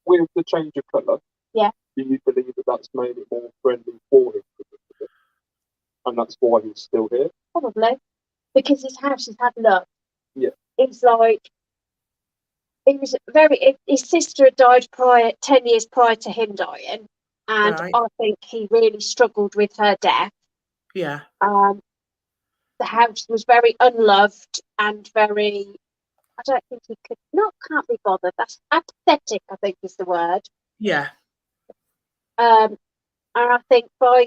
with the change of colour, yeah, do you believe that that's made it more friendly for him? And that's why he's still here? Probably. Because his house has had love. Yeah. It's like, it was his sister had died 10 years prior to him dying. And I think he really struggled with her death. Yeah. The house was very unloved and very, I don't think he can't be bothered. That's apathetic, I think is the word. Yeah. And I think by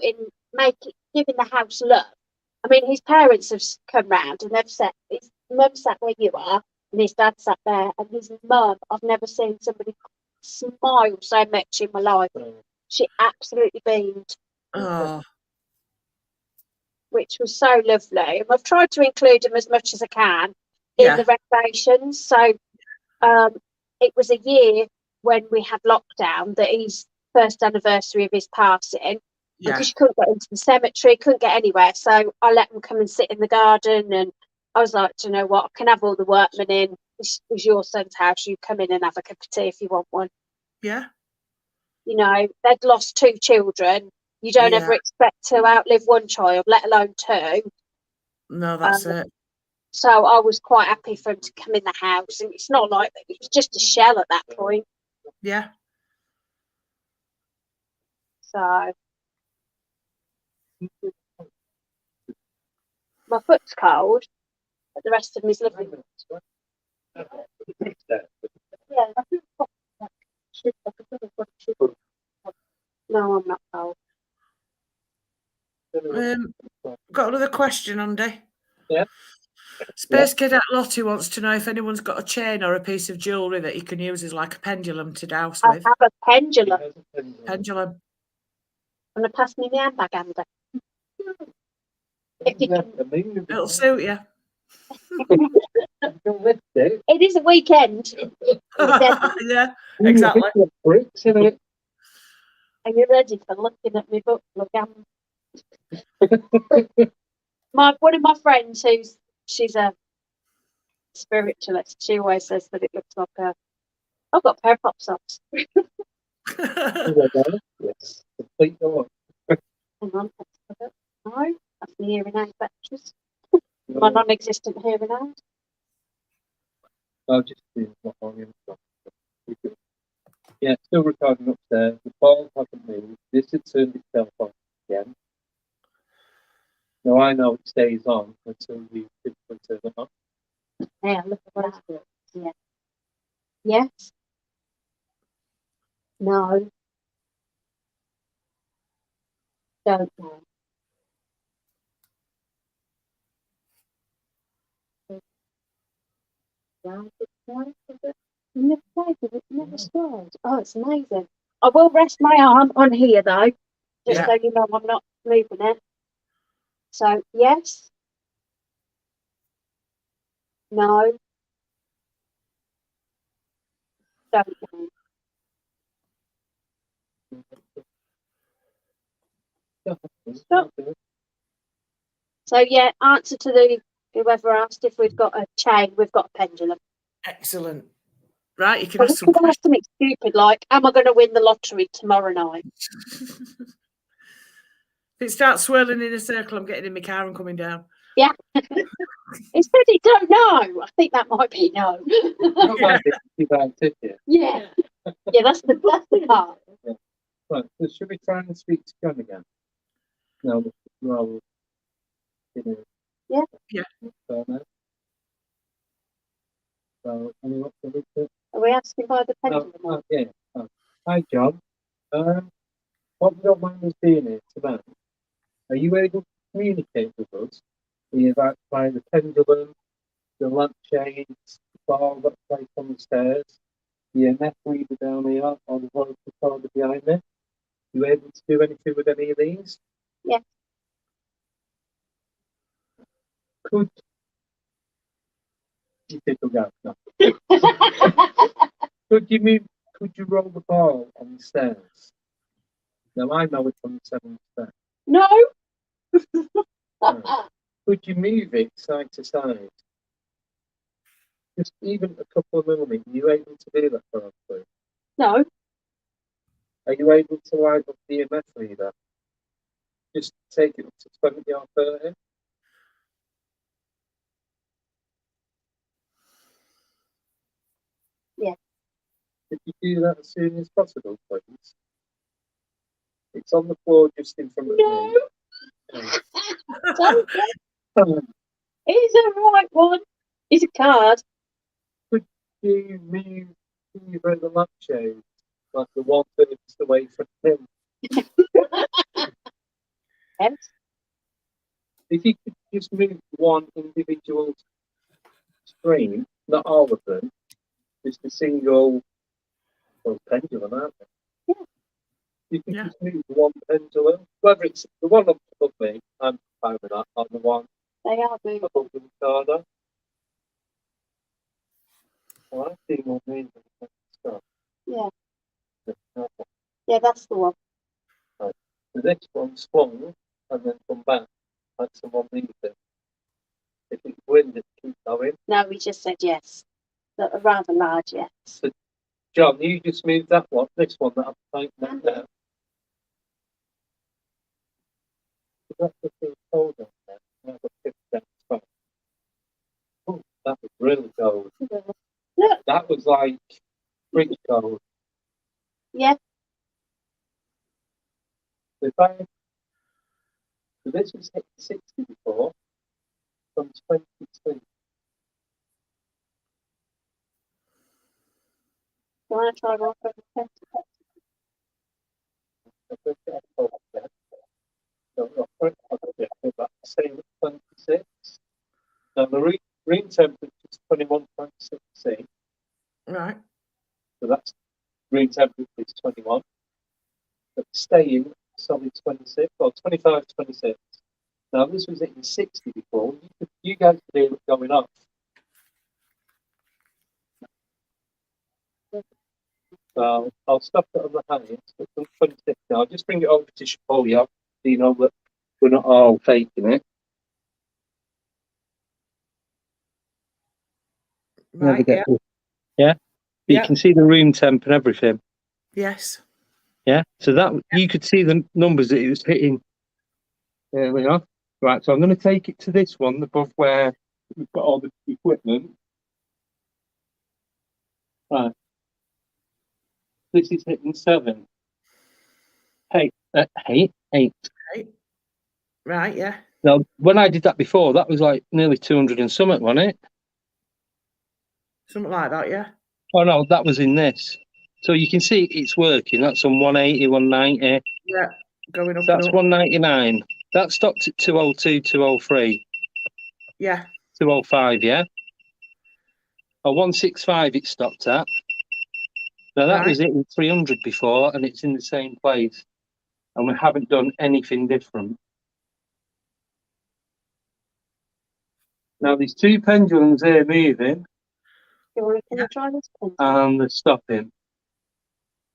giving the house love, I mean, his parents have come round and they've sat, his mum sat where you are and his dad sat there, and his mum, I've never seen somebody smile so much in my life. She absolutely beamed. Oh. Which was so lovely. And I've tried to include him as much as I can in the renovations. So it was a year when we had lockdown that his first anniversary of his passing, Yeah. because you couldn't get into the cemetery, couldn't get anywhere. So I let them come and sit in the garden, and I was like, do you know what? I can have all the workmen in. This is your son's house. You come in and have a cup of tea if you want one. Yeah. You know, they'd lost 2 children. You don't Yeah. ever expect to outlive one child, let alone 2. No, that's it. So I was quite happy for him to come in the house, and it's not like it was just a shell at that point. Yeah. So my foot's cold, but the rest of me is lovely. Yeah. No, I'm not cold. Got another question, Andy. Yeah. Space Cadet Lottie wants to know if anyone's got a chain or a piece of jewellery that he can use as like a pendulum to douse I with. have a pendulum. Pendulum. I'm going to pass me my handbag, Andy. If you can. It'll suit you. It is a weekend. Yeah, exactly. Bricks in it. Are you ready for looking at my book? Look, one of my friends, she's a spiritualist, she always says that it looks like I've got a pair of pop socks. Yes, complete the one. Hang on, no, that's the hearing aid batteries. My non-existent hearing aid. I'll just do my volume. Yeah, still recording upstairs. The ball hasn't moved. This had turned itself on again. Now I know it stays on until you physically turn it on. Yeah, look at that. Yeah. Yes. No. Don't know. Never scared. Oh, it's amazing. I will rest my arm on here though, just so you know I'm not moving it. So yes. No. Don't know. Stop. So yeah, answer to whoever asked if we've got a chain, we've got a pendulum. Excellent. Right, you can Well, ask we some could ask questions. something stupid like, am I going to win the lottery tomorrow night? If it starts swirling in a circle, I'm getting in my car and coming down. Yeah. Instead, you don't know. I think that might be no. Yeah. Yeah, that's the part. Yeah. Right, so should we try and speak to John again? No, well, Yeah. Yeah. So, anyone? Are we asking by the pendulum? Yeah. Hi, John. What we don't mind us being here tonight, are you able to communicate with us either by the pendulum, the lampshades, the ball that's placed on the stairs, the EMF reader down here, or the voice recorder behind me? Are you able to do anything with any of these? Yeah. Could you pick up now? Could you roll the ball on the stairs? Now I know it's on the 7th step. No. Could you move it side to side? Just even a couple of millimeters. Are you able to do that for us, please? No. Are you able to light up the EMF reader? Just take it up to 20 or 30. Yeah. Could you do that as soon as possible, please? It's on the floor just in front of me. It's a right one. It's a card. Could you move either the lampshades, like the one furthest away from him? Yes. If you could just move one individual screen, not all of them, just a single pendulum, aren't they? Yeah. You can just move one pendulum, whether it's the one up above me, I'm fine with that, or the one They are moving. above the corner. Well, I see more movement. Yeah, No. yeah, that's the one. So this one swung and then come back like someone moved it. If it's wind, it keeps going. No, we just said yes. A rather large yes. So, John, you just moved that one, this one that I'm typing up now. That's the thing cold on there. Now I've got 50 spot. Oh, that was really cold. Look, That was like fridge cold. yeah, If I, so this was hit 60 before, from 22. you want to try one for the 20? I think that's cold there. So I'll put it on there, but say 26. Now the room temperature is 21.6 C, Right. so that's room temperature is 21. But staying solid 26 or 25, 26. Now this was hitting 60 before. You guys could hear it going off. So I'll stop it on the highest. But from 26 now, I'll just bring it over to show you, so you know that we're not all faking it. Right. Yeah. Yeah. You Yeah. can see the room temp and everything. Yes. Yeah. So that you could see the numbers that it was hitting. There we are. Right. So I'm going to take it to this one above where we've got all the equipment. Right. This is hitting 7. Eight. Eight. Right. Right. Yeah. Now, when I did that before, that was like nearly 200 and something, wasn't it? Something like that. Yeah. Oh no, that was in this. So you can see it's working. That's on 180, 190. Yeah. Going up That's and up. 199. That stopped at 202, 203, Yeah. 205, yeah? Or 165 it stopped at. Now that Right. was it in 300 before, and it's in the same place. And we haven't done anything different. Now there's 2 pendulums here moving, Can you try this pen? and they're stopping.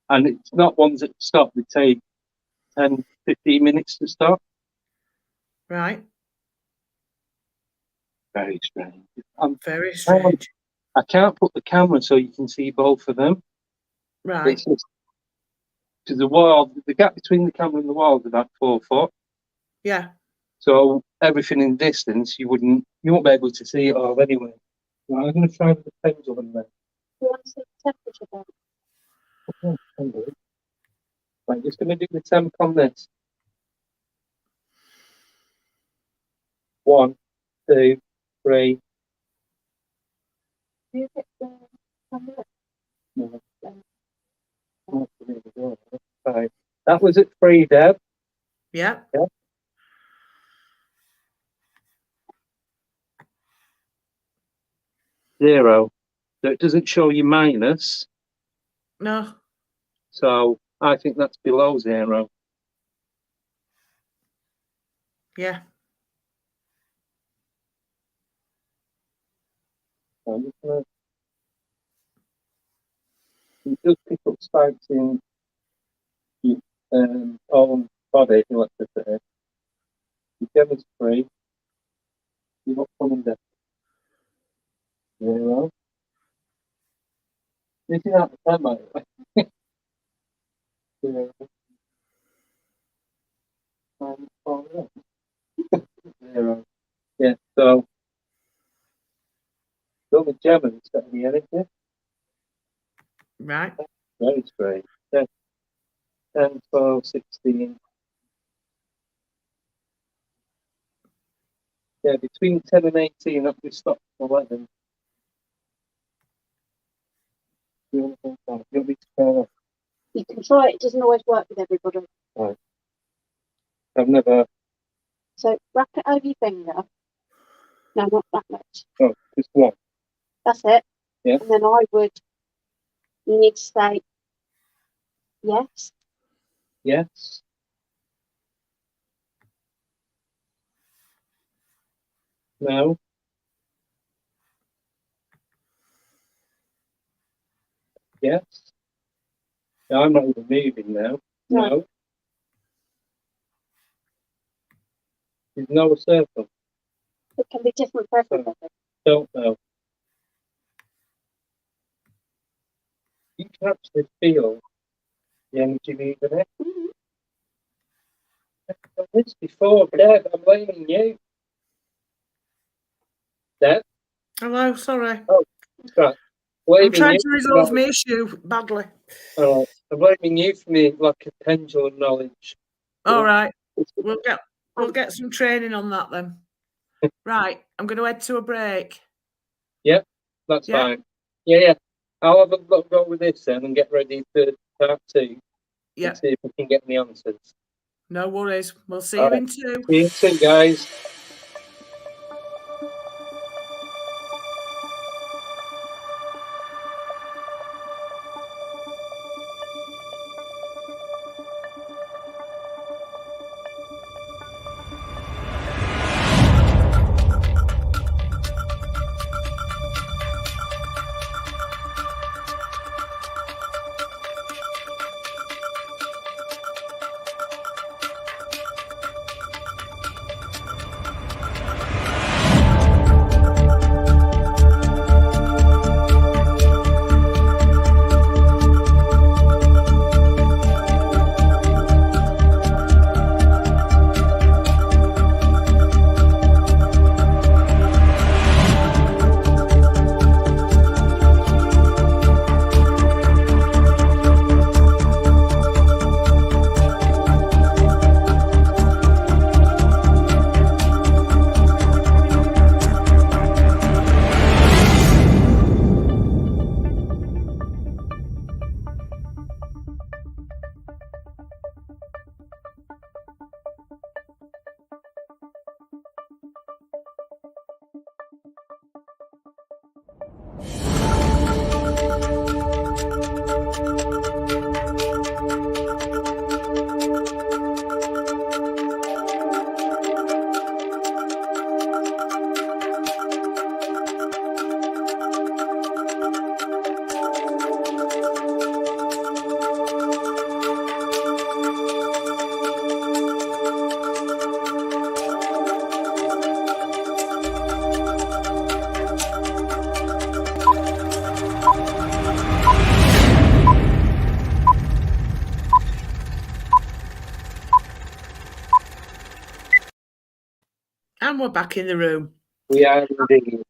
And it's not ones that stop, they take 10, 15 minutes to stop. Right. Very strange. Very strange. I can't put the camera so you can see both of them. Right. It's just because the wall, the gap between the camera and the wall is about 4 foot. Yeah. So everything in distance, you won't be able to see it all anyway. Right, I'm going to try with the pendulum then. You want to see the temperature then? Okay, right, just going to do the temp on this. 1, 2, 3. Do you get the camera? No, right. That was at 3, Deb. Yeah. Yeah. 0. So it doesn't show you minus. No. So I think that's below 0. Yeah. I'm just gonna, you just pick up spikes in your own body electricity. You demonstrate, you're not coming down 0. This is out the time, by the way. 0. Minus 4, 0. Yeah, so the only German is getting the energy. Right. Very strange. 10, 10, 12, 16. Yeah, between 10 and 18, up we stopped at 11. You want me to try? You can try it. It doesn't always work with everybody. Right. I've never. So wrap it over your finger. No, not that much. Oh, just one. That's it. Yeah. And then you need to say yes. Yes. No. Yes. I'm not even moving now. No. There's no circle. It can be different for everybody. Don't know. You can actually feel the energy moving it. I've done this before, Deb. I'm blaming you. Deb? Hello, sorry. Right. I'm Blaming trying you to for resolve knowledge. my issue badly. I'm blaming you for me lack of pendulum knowledge. All right. We'll get some training on that then. Right. I'm going to head to a break. Yep, that's Yeah. fine. Yeah. I'll have a little go with this then and get ready for part 2 Yeah. and see if we can get any answers. No worries. We'll see All you right. in 2. See you soon, guys. And we're back in the room. We are indeed.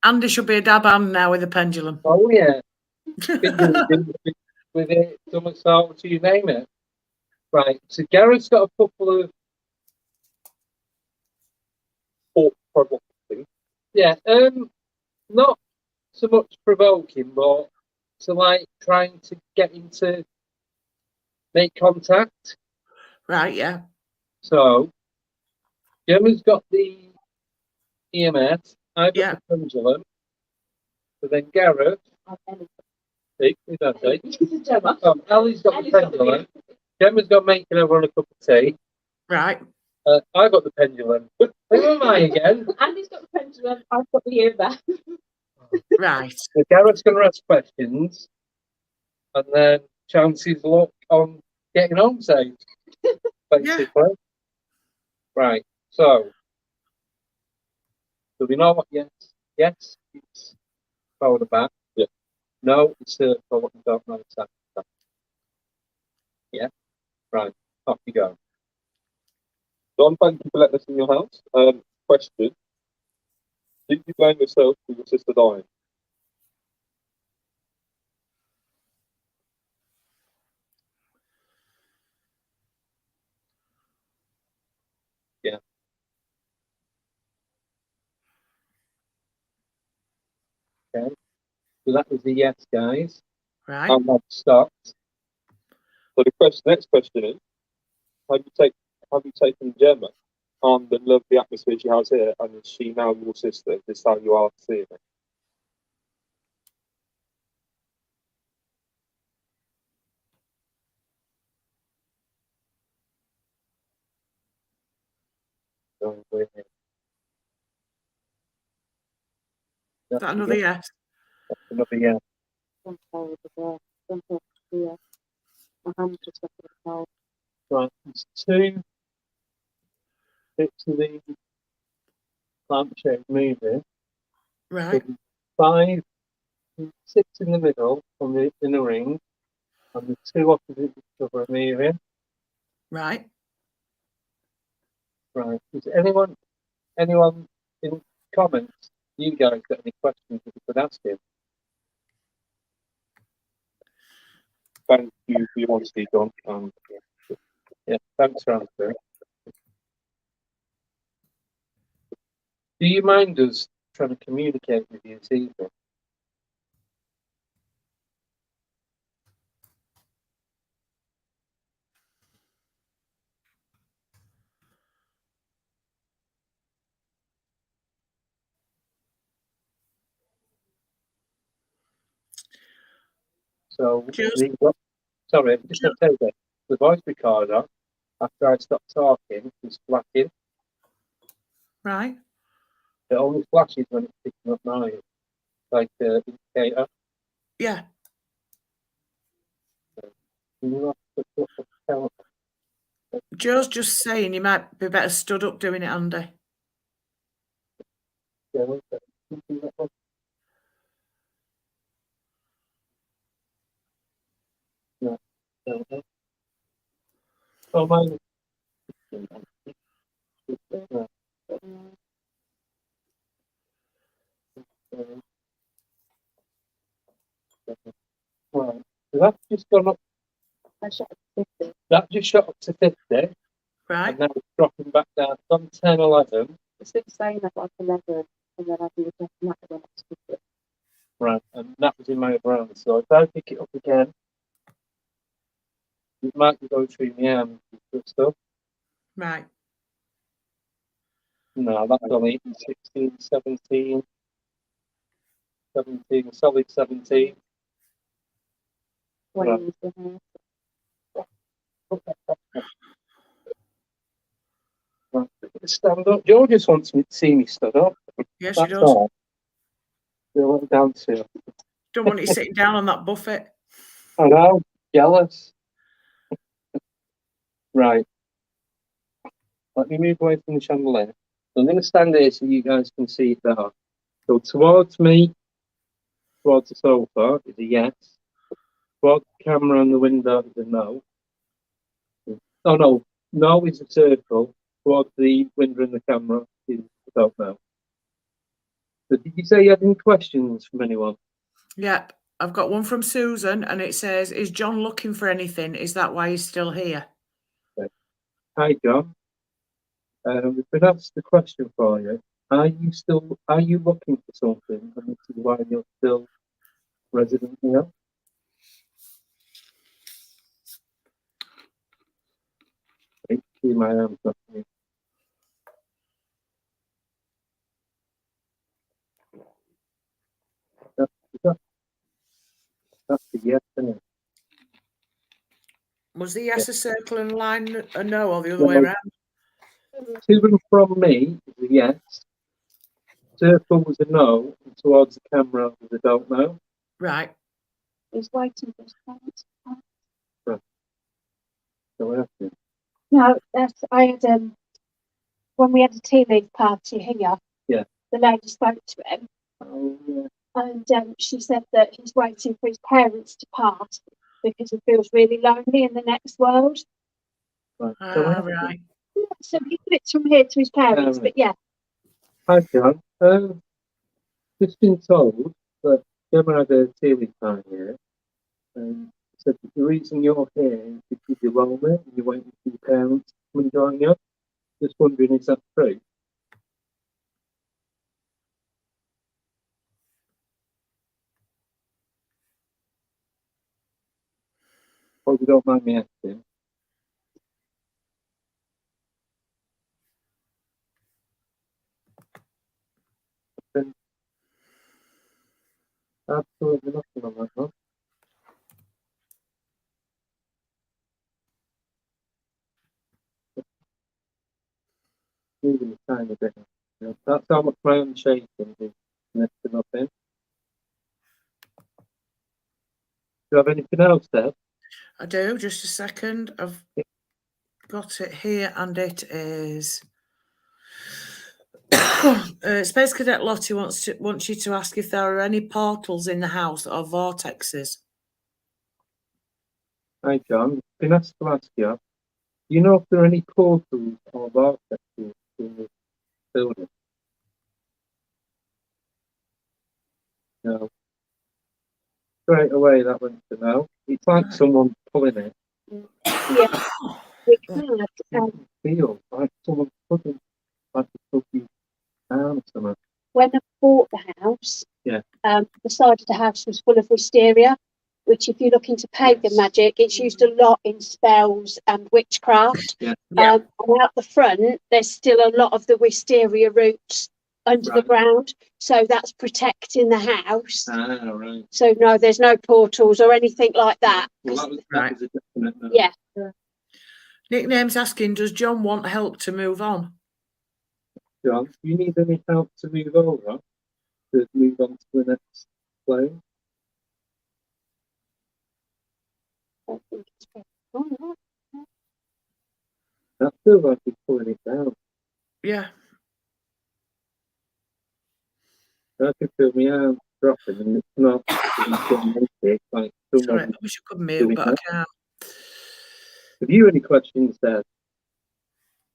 Andy should be a dab hand now with a pendulum. Oh, yeah. With it, someone sort to you name it. Right. So Gareth's got a couple of thought-provoking. Yeah. Not so much provoking, but to like trying to get him to make contact. Right, yeah. So Gemma's got the EMS. I've got Yeah. the pendulum. So then Gareth. Ellie's got the pendulum. Gemma's got making everyone a cup of tea. Right. I got the pendulum. Who am I again? Andy's got the pendulum. I've got the earback. Right. So Gareth's going to ask questions, and then chances luck on getting home safe, basically. Right. So, do we know what yes? Yes, it's forward and back. Yeah. No, it's for what you don't know exactly. Yeah. Right. Off you go. John, thank you for letting us in your house. Question. Did you blame yourself for your sister dying? Yeah. Okay. So that was the yes, guys. Right. And that stopped. So the next question is, have you taken Gemma and the lovely atmosphere she has here, and is she now your sister? Is this how you are seeing it? So we're here. Is that another yes? Another yes. Some forward as well. Some forward, yeah. My hand's just up in the hole. Right, there's 2 bits of the lampshade moving. Right. 5, 6 in the middle on the inner ring, and the 2 opposite each other are moving. Right. Right. Is anyone in comments? You guys got any questions that you could ask him? Thank you for your honesty, John. Yeah, thanks for answering. Do you mind us trying to communicate with you this evening? So, Just, sorry, just to tell you, the voice recorder, after I stopped talking, was flashing. right. It only flashes when it's picking up noise, like the indicator. Yeah. You have to put the count. Joe's just saying you might be better stood up doing it, Andy. Yeah, one second. Can you do that one? No, no, no. Oh, mine. Right. So that's just gone up. I shot at 50. That just shot up to 50, Right. and now it's dropping back down from 10, 11. It's been saying that like 11, and then I do the second that when it's 50. Right, and that was in my brand. So if I pick it up again, it might be going through my arms and stuff. Right. No, that's only 16, 17, 17, solid 17. When Right. he's the hair. Right. Stand up. Joe just wants me to see me stood up. Yes, she That's does. all. Do a little dance here. Don't want you sitting down on that buffet. I know, jealous. Right. Let me move away from the chandelier. So I'm going to stand here so you guys can see it better. So towards me, towards the sofa is a yes. Towards the camera and the window is a no. Oh no, no is a circle. Towards the window and the camera is I don't know. So did you say you had any questions from anyone? Yep. I've got one from Susan and it says, is John looking for anything? Is that why he's still here? Hi John. We've been asked the question for you. Are you looking for something, and this is why you're still resident here? Right, see my arms up here. That's a yes, isn't it? Was the yes a circle and line a no, or the other No. way around? To and from me is a yes. Circle was a no, and towards the camera was a don't know. Right. He's waiting for his parents. So we're asking. No, I had when we had a tea leaf party here. Yeah. The lady spoke to him, Oh, yeah. and she said that he's waiting for his parents to pass because he feels really lonely in the next world. Right. So we're asking. Right. Yeah, so he flips from here to his parents, but yeah. Hi John. Just been told that Gemma had a tea leaf party here, and said that the reason you're here is because you're lonely and you're waiting for your parents to come and join you. Just wondering, is that true? Hope you don't mind me asking. Absolutely nothing on that one. Moving a tiny bit. Yeah, that's how much my own shaking is next to nothing. Do you have anything else there? I do. Just a second. I've got it here, and it is. Space Cadet Lottie wants you to ask if there are any portals in the house that are vortexes. Hi, John. Been asked to ask you. Do you know if there are any portals or vortexes in the building? No. Straight away, that went to no. It's like Right. someone pulling it. Yeah, we can. It feels like someone putting like a cookie down or something. When I bought the house, Yeah. the side of the house was full of wisteria, which, if you look into pagan magic, it's used a lot in spells and witchcraft. Yeah. Yeah. And out the front, there's still a lot of the wisteria roots under the Right. ground, so that's protecting the house. Ah, right. So no, there's no portals or anything like that. Well, 'cause- that was a definite no. yeah, Nickname's asking, does John want help to move on? John, do you need any help to move over? To move on to the next plane? I think it's all right. That feels like he's pulling it down. Yeah. I can feel my arm dropping, and it's not. It's like Sorry, someone. I wish I could mute, doing but I that. can't. Have you any questions there?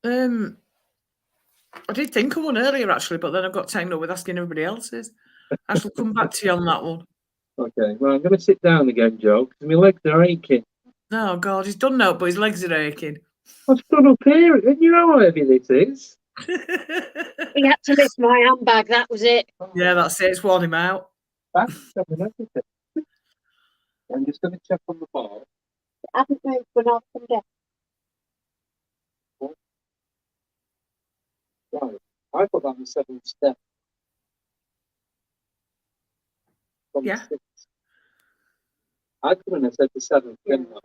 I did think of one earlier actually, but then I got taken up with asking everybody else's. I shall come back to you on that one. Okay, well, I'm going to sit down again, Joe, because my legs are aching. Oh God, he's done now, but his legs are aching. I've stood up here, and you know how heavy this is. He had to lift my handbag, that was it. Yeah, that's it. It's worn him out. Back, everything. I'm just going to check on the bar. It hasn't moved when I've come down. Right, I put that on the 7th step. From Yeah. the 6th. I come in and said the 7th. didn't I?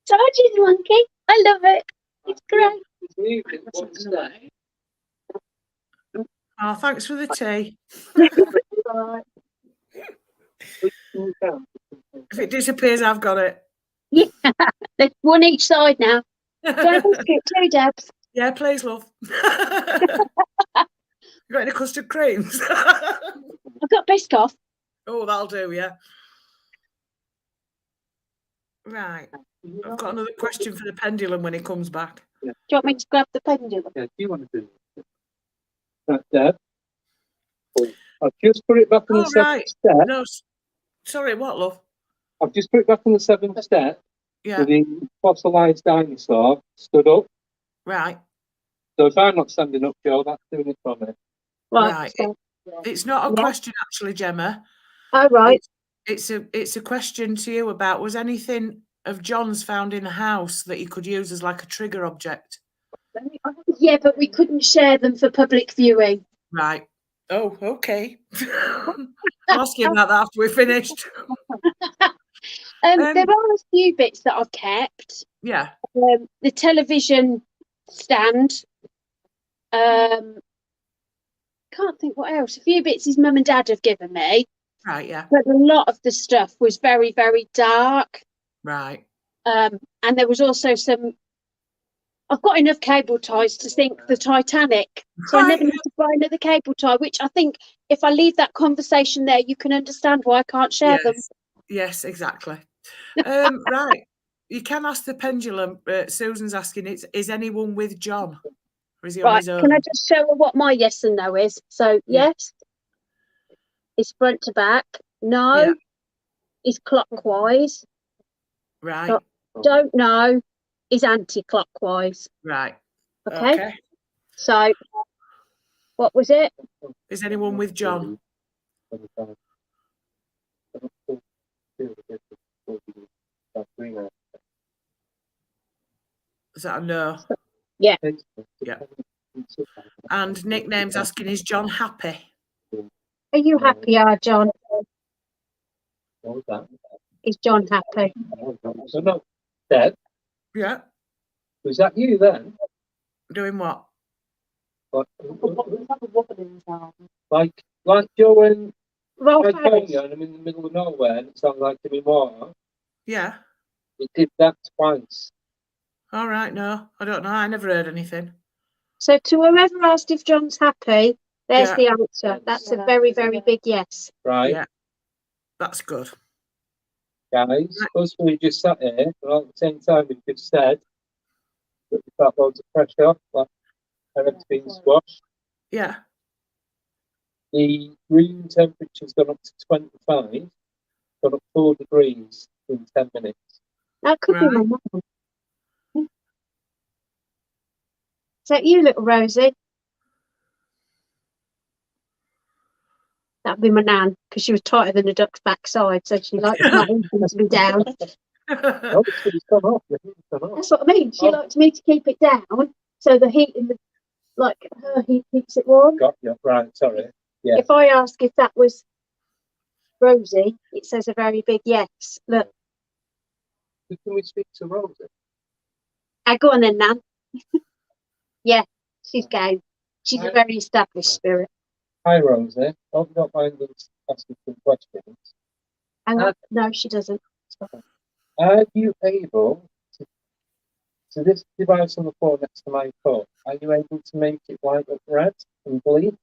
Sergeant Monkey, I love it. It's great. It's moved in one step. Oh, thanks for the tea. Right. Please move down. If it disappears, I've got it. There's one each side now. Do I have a biscuit too, Debs? Yeah, please, love. You got any custard creams? I've got Biscoff. Oh, that'll do, yeah. Right. I've got another question for the pendulum when he comes back. Do you want me to grab the pendulum? Yeah, do you want to do it? Right, Deb. I've just put it back on the 7th right. step. No, sorry, what, love? I've just put it back on the 7th step. Yeah. The fossilised dinosaur stood up. Right. So if I'm not standing up, Joe, that's doing it for me. Right. So, It's not a question, actually, Gemma. oh, right. It's a question to you about, was anything of John's found in the house that you could use as like a trigger object? Yeah, but we couldn't share them for public viewing. Right. Oh, okay. I'll ask you about that after we're finished. There are a few bits that I've kept. Yeah. The television stand. Can't think what else. A few bits his mum and dad have given me. Right, yeah. But a lot of the stuff was very, very dark. Right. And there was also some. I've got enough cable ties to sink the Titanic, so I never need to buy another cable tie. Which I think, if I leave that conversation there, you can understand why I can't share them. Yes, exactly. Right. You can ask the pendulum. Susan's asking, is anyone with John? Or is he on Right. his own? Can I just show her what my yes and no is? So Yeah. yes, it's front to back. No, Yeah. is clockwise. Right. But don't know is anti-clockwise. Right. Okay. So what was it? Is anyone with John? Is that a no? Yeah. Yeah. And nickname's asking, is John happy? Are you happy, John? What was that? Is John happy? So no, Deb, Yeah. was that you then? Doing what? Like Joe and Rolf I told Harris. you, and I'm in the middle of nowhere, and it sounds like I'm in water. Yeah. It did that twice. All right. No, I don't know. I never heard anything. So to whoever asked if John's happy, there's Yeah. the answer. That's a very, very big yes. Right, Yeah. That's good. guys. Us, we just sat here, and all at the same time, we just said that we felt loads of pressure, like everything's been squashed. Yeah. The room temperature's gone up to 25, gone up 4 degrees in 10 minutes. That could be my Right. mum. Is that you, little Rosie? That'd be my nan, because she was tighter than a duck's backside, so she liked my husband to be down. Oh, it's gone off. The heat's gone off. That's what I mean. She Oh. liked me to keep it down, so the heat in the, like, her heat keeps it warm. Got you. Right, sorry. Yeah. If I ask if that was Rosie, it says a very big yes. Look, Can we speak to Rosie? go on then, Nan. Yeah, she's game. She's a very established spirit. Hi, Rosie. Hope you don't mind us asking some questions. Hang on. No, she doesn't. Are you able to, so this device on the floor next to my phone, are you able to make it light up red and bleed?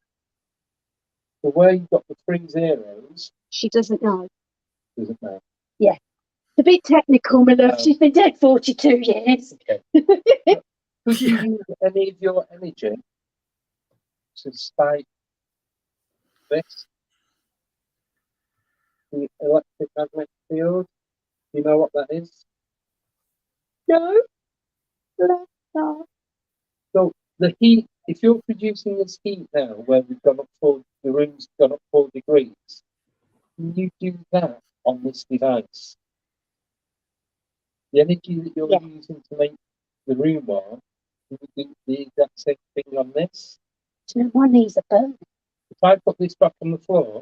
So where you've got the 3 zeros, She doesn't know. doesn't matter. It's a bit technical, my love. She's been dead 42 years. Okay. Could you use any of your energy to spike this? The electric magnetic field? Do you know what that is? No. No. So the heat, if you're producing this heat now, where we've gone up the room's gone up 4 degrees, can you do that on this device? The energy that you're using to make the room warm, can you do the exact same thing on this? No, my knees are burning. If I put this back on the floor,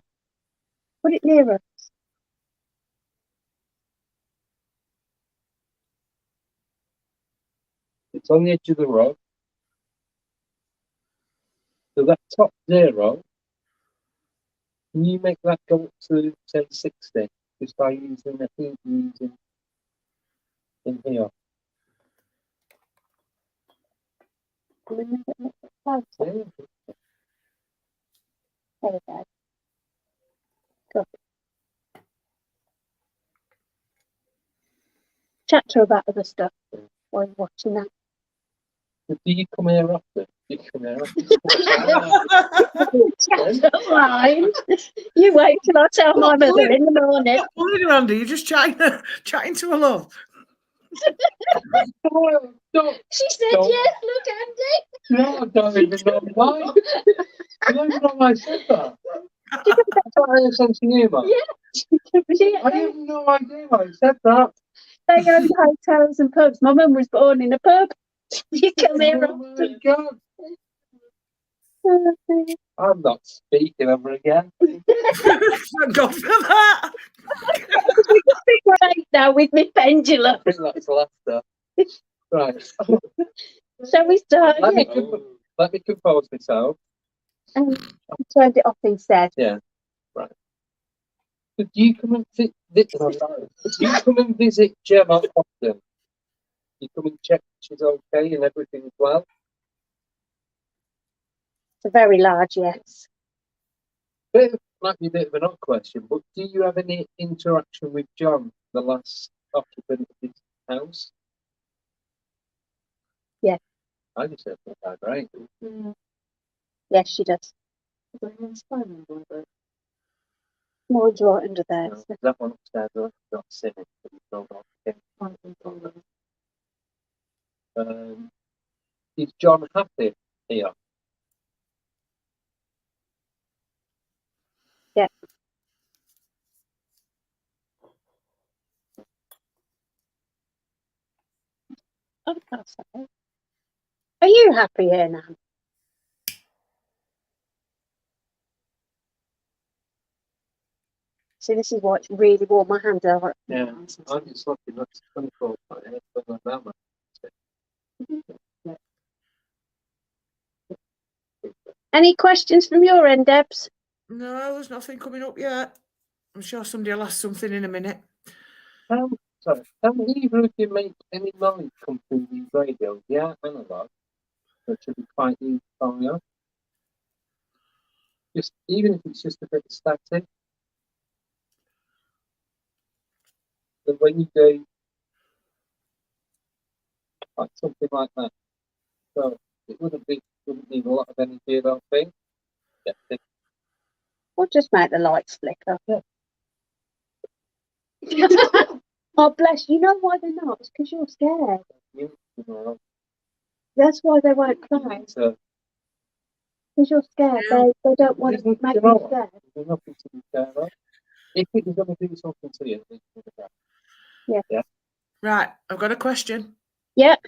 Put it nearer. it's on the edge of the rod. So that top 0, can you make that go up to, say, 60, just by using the heat using in here? There we go. Good. Chat to her about other stuff while you're watching that. Do you come here often? Do you come here often? Line. You wait till I tell my mother in the morning. What are Andy? You're just chatting to a love. Don't, She said Don't. yes, look, Andy. no, I don't even know why. I don't even know why I said that. That's what I sense of humour. Yeah. I have no idea why I said that. They own hotels and pubs. My mum was born in a pub. You come here Oh my often. God. I'm not speaking ever again. Thank God for that. Right now with my pendulum. I think that's laughter. Right. Shall we start? Let me compose myself. I turned it off instead. Yeah. Right. Do you come and visit Gemma often? You come and check she's okay and everything's well? It's a very large yes. Might be a bit of an odd question, but do you have any interaction with John, the last occupant of this house? Yeah. I just said that, right? Yes, she does. Maud's right under there. No, that one upstairs, not sitting. Is John happy here? Yeah. Are you happy here now? See, this is why it's really warm. My hands are. Yeah. I'm just looking at 24 that. Any questions from your end, Debs? No, there's nothing coming up yet. I'm sure somebody will ask something in a minute. Sorry, can either of you make any noise come through these radios? Yeah, analog. That should be quite easy to find out. Just even if it's just a bit of static. But when you do like something like that, so it wouldn't need a lot of energy, I don't think. Yeah, We'll just make the lights flicker. Yeah. Oh, bless you. You know why they're not? It's because you're scared. you know, That's why they won't play. so Because you're scared. Yeah. They don't want to Isn't- make you know you what? scared. there's nothing to be scared of. If it was going to do something to you, it's going to happen. Right, I've got a question. Yep.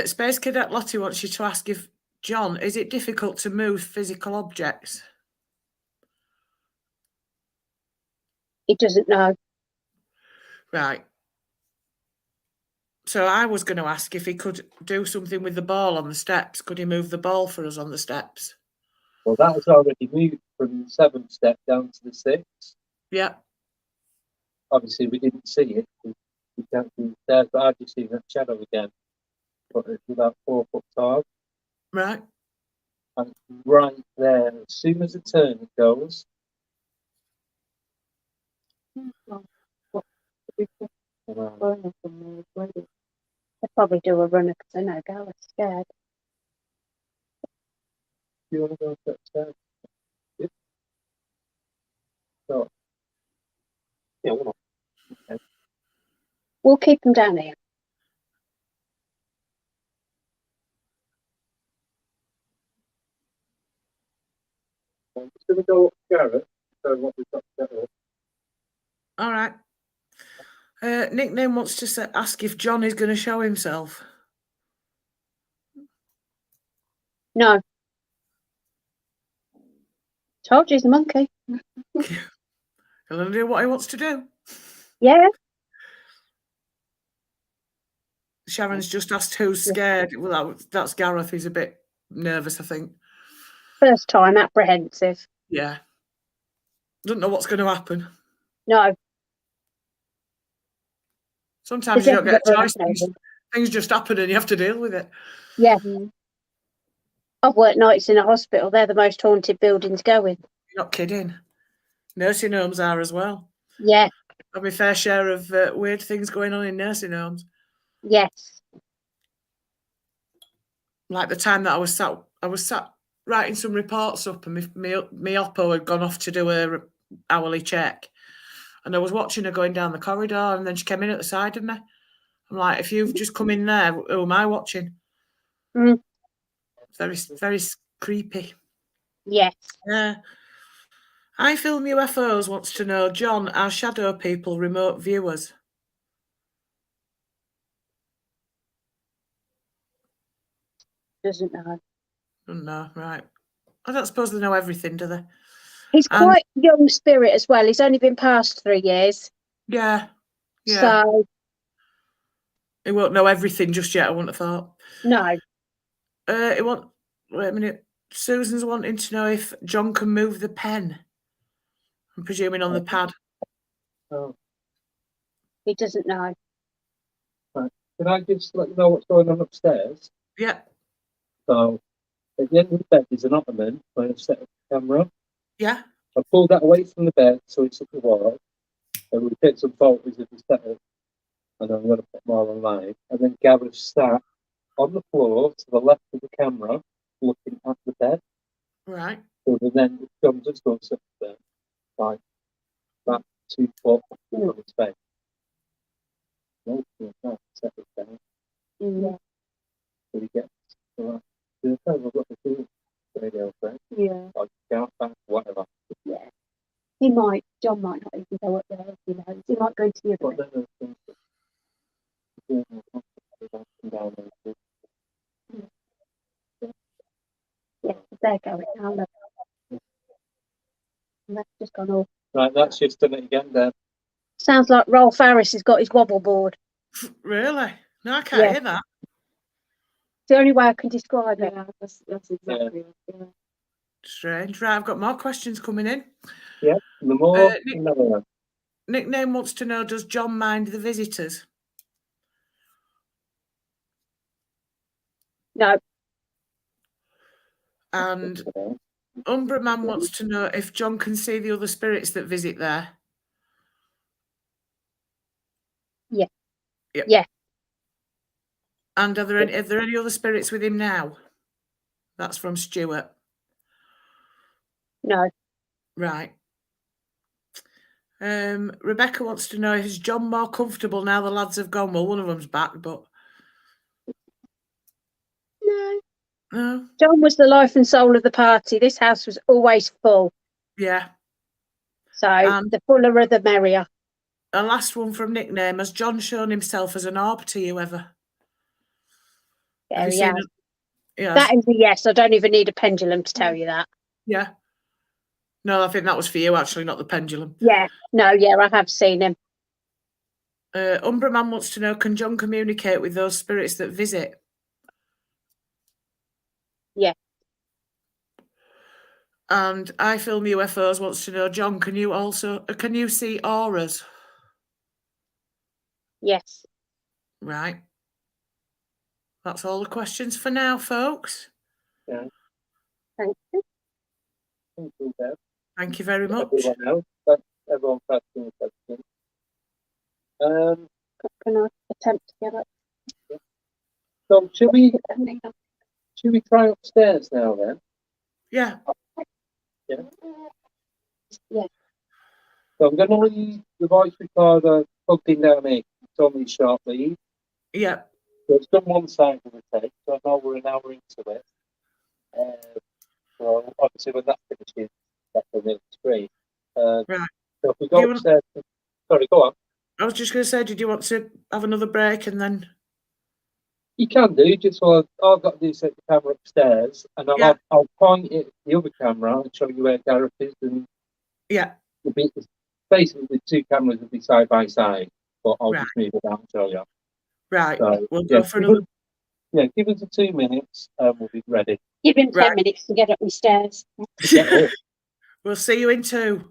Space Cadet Lottie wants you to ask if, John, is it difficult to move physical objects? He doesn't know. Right. So I was going to ask if he could do something with the ball on the steps. Could he move the ball for us on the steps? Well, that was already moved from the 7th step down to the 6th. Yeah. Obviously, we didn't see it. We can't see the stairs, but I've just seen that shadow again. But it's about 4 foot tall. Right. And it's right there. As soon as the turn it goes, They probably do a runner because they know Gareth's scared. do you want to go upstairs? Yeah. So, yeah, we're not. Okay. We'll keep them down here. I'm just going to go up to Gareth. So what we've got to get up. All right. Nickname wants to ask if John is going to show himself. No. Told you he's a monkey. He'll only do what he wants to do. Yeah. Sharon's just asked who's scared. Well, that's Gareth. He's a bit nervous, I think. First time, apprehensive. Yeah. Doesn't know what's going to happen. No. Sometimes you don't get a choice. Never. Things just happen and you have to deal with it. Yeah. I've worked nights in a hospital. They're the most haunted buildings going. You're not kidding. Nursing homes are as well. Yeah. I've my fair share of weird things going on in nursing homes. Yes. Like the time that I was sat writing some reports up, and my oppo had gone off to do her hourly check, and I was watching her going down the corridor, and then she came in at the side of me. I'm like, if you've just come in there, who am I watching? Mm. Very, very creepy. Yes. Yeah. I Film UFOs wants to know, John, are shadow people remote viewers? Doesn't know. No, right. I don't suppose they know everything, do they? He's quite young spirit as well. He's only been past 3 years. Yeah. Yeah. So He won't know everything just yet, I wouldn't have thought. no. Wait a minute. Susan's wanting to know if John can move the pen. I'm presuming on the pad. Oh, He doesn't know. right. Can I just let you know what's going on upstairs? Yeah. So, at the end of the bed is an ottoman where I've set up the camera. Yeah. I pulled that away from the bed so it's at the wall. And we take some photos of the setup. And I'm going to put them all online. And then Gareth sat on the floor to the left of the camera, looking at the bed. Right. So then the film just goes up there, like that 2 foot on his face. No, that set it down. Yeah. So he gets the time I've got the film radio thing, Yeah. like count back, whatever. Yeah. He might. John might not even go up there. He knows. He might go to the But other then there's things that doing up and down and yeah, they're going now. Look. And that's just gone off. right, that's just done it again then. Sounds like Rolf Harris has got his wobble board. Really? No, I can't Yeah. hear that. It's the only way I can describe it. Yeah, that's exactly it. Yeah. Strange. Right, I've got more questions coming in. Yeah, the more, Nick- the merrier. Nickname wants to know, does John mind the visitors? No, And Umbra Man wants to know if John can see the other spirits that visit there. Yeah. Yep. Yeah. And are there any other spirits with him now? That's from Stuart. no, Right. Rebecca wants to know, is John more comfortable now the lads have gone? Well, one of them's back, but no. no. John was the life and soul of the party. This house was always full. Yeah. So And the fuller the merrier. a last one from Nickname. Has John shown himself as an ARP to you ever? Yeah, Have you he seen has. it? Yes. That is a yes. I don't even need a pendulum to tell you that. Yeah. No, I think that was for you, actually, not the pendulum. Yeah. No, yeah, I have seen him. Umbra Man wants to know, can John communicate with those spirits that visit? Yeah. And I Film UFOs wants to know, John, can you see auras? Yes. Right. That's all the questions for now, folks. Yeah. Thank you. Thank you, Deb. Thank you very much. Everyone else, thanks everyone for asking the questions. Can I attempt to get it? So should we try upstairs now then? Yeah. Yeah. Yeah. So I'm going to leave the voice recorder plugged in down here. It's only a short lead. Yeah. So it's done one side of the tape, so I know we're an hour into it. So obviously when that finishes, that's on the screen. Right. So if we go upstairs, sorry, go on. I was just going to say, did you want to have another break and then? You can do, just so all I've got to do is set the camera upstairs, and I'll point it at the other camera and show you where Gareth is, and yeah, basically the two cameras will be side by side, but I'll just move it down and show you. Right, so, we'll go for another. Give us 2 minutes and we'll be ready. Give him 10 minutes to get up my stairs. We'll see you in 2.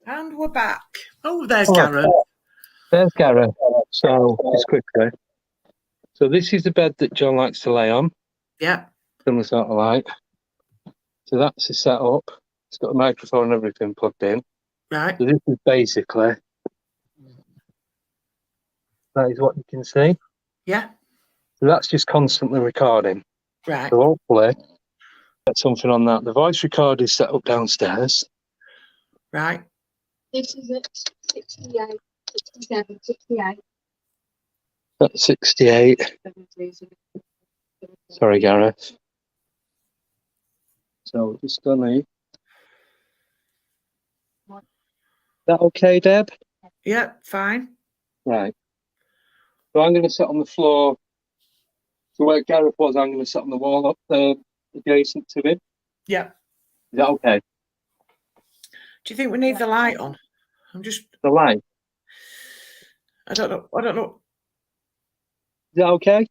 And we're back. Oh, there's Gareth. There's Gareth. So, just quickly. So, this is the bed that John likes to lay on. Yeah. Similar sort of light. So, that's the setup. It's got a microphone and everything plugged in. Right. So, this is basically, that is what you can see. Yeah. So, that's just constantly recording. Right. So, hopefully, Get something on that. The voice recorder is set up downstairs. Right. This is at 68, 67, 68. That's 68. 70s. Sorry, Gareth. So just gonna. Is that okay, Deb? Yeah, fine. Right. So I'm going to sit on the floor. So where Gareth was, I'm going to sit on the wall up adjacent to him. Yeah. Is that okay? Do you think we need the light on? I'm just. The light. I don't know. I don't know. Is that okay?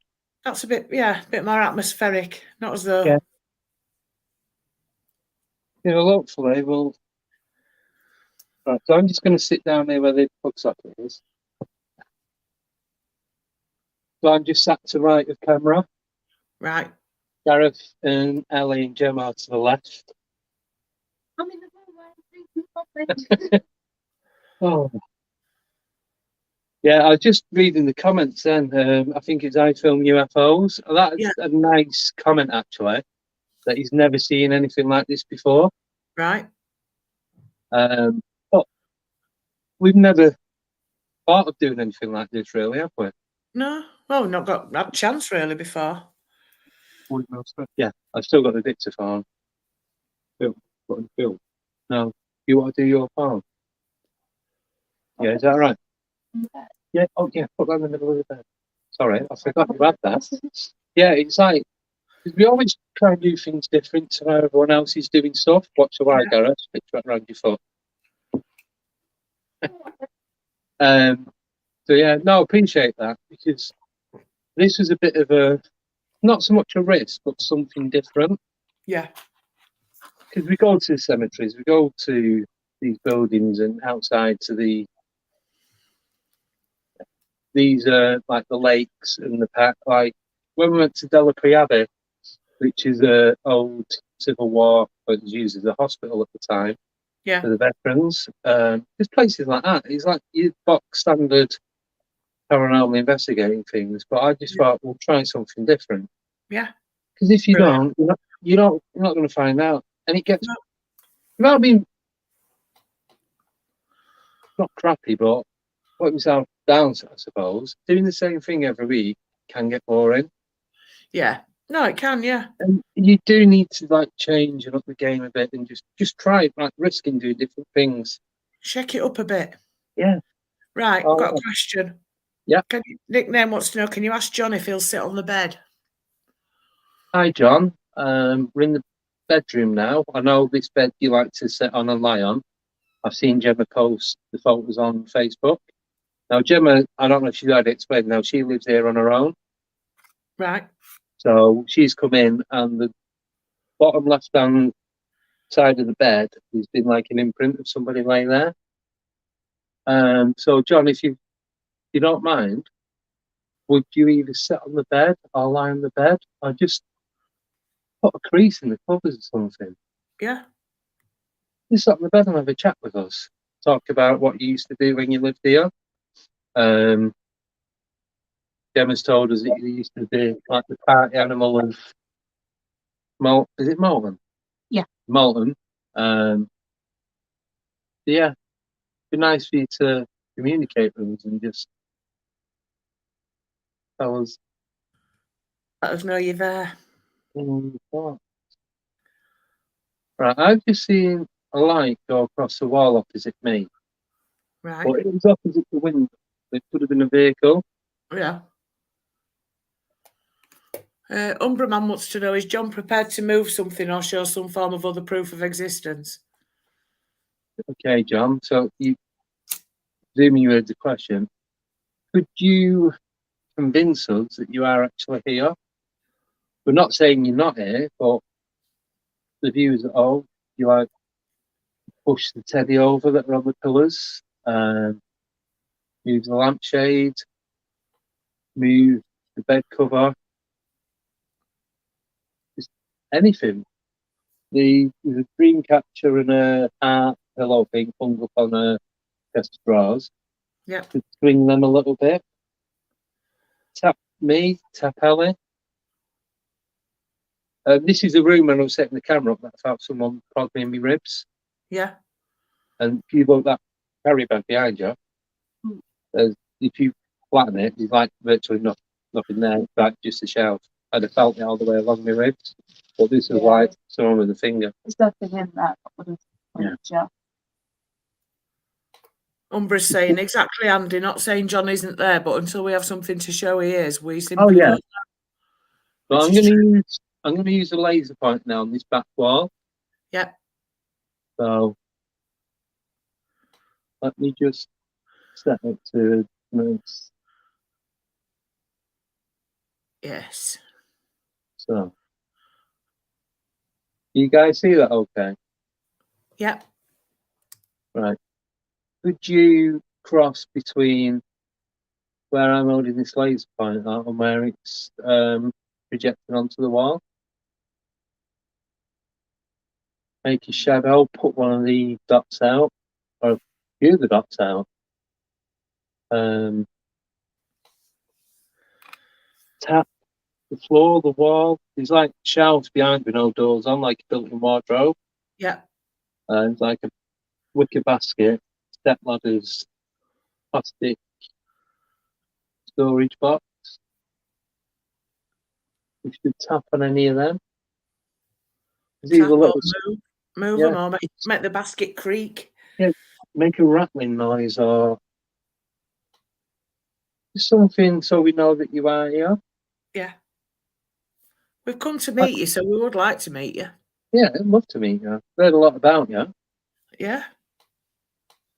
That's a bit, yeah, a bit more atmospheric. Not as though. Yeah. You know, hopefully we'll. Right. So I'm just going to sit down there where the plug socket is. So I'm just sat to right of camera. Right. Gareth and Ellie and Gemma are to the left. I'm in the hallway. Oh. Yeah, I was just reading the comments then. I think it's I Film UFOs. That's Yeah. a nice comment, actually, that he's never seen anything like this before. Right. But we've never thought of doing anything like this, really, have we? No. Well, we've not got that chance really before. Yeah, I've still got the dictaphone. Phil. No, you want to do your phone? Yeah, is that right? Yeah, oh yeah, put that in the middle of the bed. Sorry, I forgot you had that. Yeah, it's like, 'cause we always try and do things different to how everyone else is doing stuff. Watch the wire, Gareth, stick that around your foot. So yeah, no, I appreciate that, because this was a bit of a, not so much a risk, but something different. Yeah. Because we go to the cemeteries, we go to these buildings and outside to these like the lakes and the park. Like when we went to Delapre Abbey, which is a old Civil War, but it was used as a hospital at the time Yeah. for the veterans. There's places like that. It's like your box standard paranormal investigating things, but I just thought we'll try something different. Yeah. Because if you Brilliant. don't, you're not going to find out, and it gets. Without being not crappy, but put yourself down, I suppose. Doing the same thing every week can get boring. Yeah. No, it can. Yeah. And you do need to like change and up the game a bit, and just try it, like risking doing different things. Shake it up a bit. Yeah. Right. Oh, I've got a yeah. question. Yeah. Nickname wants to know, can you ask John if he'll sit on the bed? Hi, John. We're in the bedroom now. I know this bed you like to sit on and lie on. I've seen Gemma post the photos on Facebook. Now, Gemma, I don't know if she's had it explained now, she lives here on her own. Right. So she's come in, and the bottom left-hand side of the bed, there's been like an imprint of somebody laying there. So, John, if you don't mind, would you either sit on the bed or lie on the bed, or just put a crease in the covers or something? Yeah. Just sit on the bed and have a chat with us. Talk about what you used to do when you lived here. Gemma's told us that you used to be like the party animal of is it Molten? Yeah. Molten. Yeah, it'd be nice for you to communicate with us and just tell us. Let us know you're there. Right, I've just seen a light go across the wall opposite me. Right. But it was opposite the window. It could have been a vehicle. Yeah. Umbraman wants to know, is John prepared to move something or show some form of other proof of existence? Okay, John. So, presuming you heard the question, could you convince us that you are actually here? We're not saying you're not here, but the viewers at home, you like push the teddy over that are on the pillars, move the lampshade, move the bed cover, just anything. There's a dream catcher and a heart pillow thing hung up on a chest of drawers. Yeah. To swing them a little bit. Tap me, tap Ellie. This is the room when I was setting the camera up that I felt someone prod me in my ribs. Yeah. And if you look that carry bag behind you, if you flatten it, there's like virtually nothing there. It's like just a shelf. I'd have felt it all the way along my ribs. But this was like someone with a finger. There's nothing in that. Would have Yeah. Umbra's saying exactly, Andy, not saying John isn't there, but until we have something to show he is, we simply Oh, yeah. don't know. But I'm going to use a laser point now on this back wall. Yeah. So let me just set it to a nice. Yes. So you guys see that okay? Yeah. Right. Could you cross between where I'm holding this laser point at and where it's projecting onto the wall? Make a shadow, put one of the dots out, or a few of the dots out. Tap the floor, the wall. There's like shelves behind with no doors on, like a built-in wardrobe. Yeah. And like a wicker basket, step ladders, plastic storage box. You should tap on any of them. Tap or move yeah. them or make the basket creak. Yeah, make a rattling noise or something so we know that you are here. Yeah. We've come to meet you, so we would like to meet you. Yeah, I'd love to meet you. I've heard a lot about you. Yeah.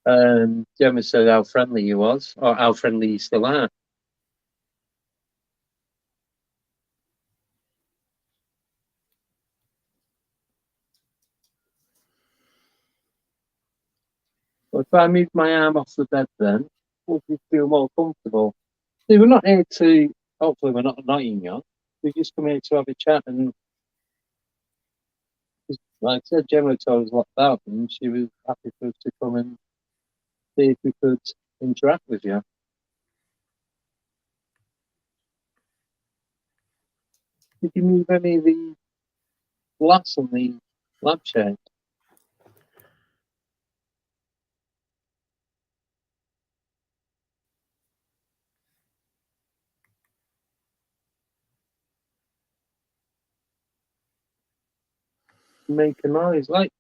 Gemma said how friendly you was, or how friendly you still are. Well, if I move my arm off the bed then, would you feel more comfortable? See, we're not here to, hopefully we're not annoying you. We just come here to have a chat and, like I said, Gemma told us a lot about them. She was happy for us to come and see if we could interact with you. Did you move any of the glass on the lampshade? Make a noise, like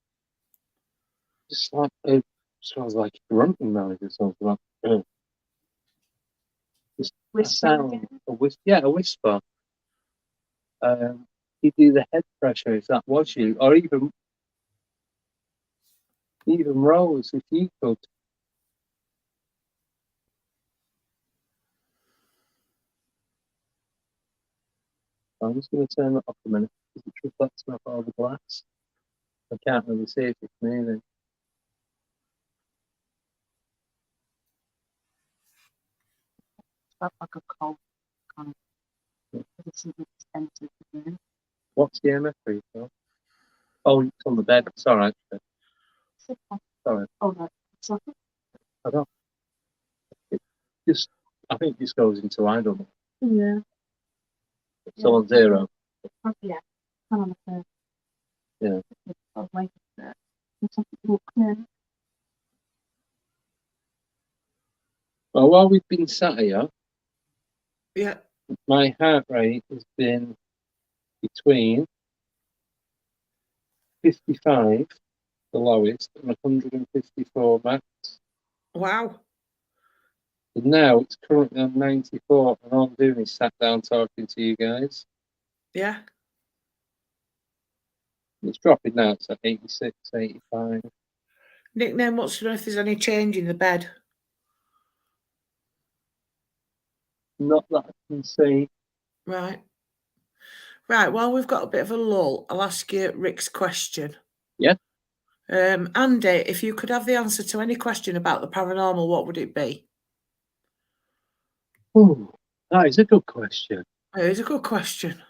just like it sounds like a grunting noise or something like just a sound, a whisper. You do the head pressure if that was you, or even Rose if you could. I'm just going to turn that off a minute because it reflects off all the glass. I can't really see if it's moving. Felt like a cold kind of. This is entered the room. What's the EMF for yourself? Oh, it's on the bed. It's all right. Sorry. Oh no, it's like I don't. It just, I think this goes into idle. yeah. So on zero. Yeah. Come on the third. Yeah. I'll wait for it. It's like a little clear. Well, while we've been sat here, Yeah. my heart rate has been between 55, the lowest, and 154 max. Wow. And now it's currently on 94, and all I'm doing is sat down talking to you guys. Yeah. It's dropping now, it's at 86, 85. Nickname wants to know if there's any change in the bed. Not that I can see. Right. Right, well, we've got a bit of a lull. I'll ask you Rick's question. Yeah. Andy, if you could have the answer to any question about the paranormal, what would it be? Oh, that is a good question. It is a good question.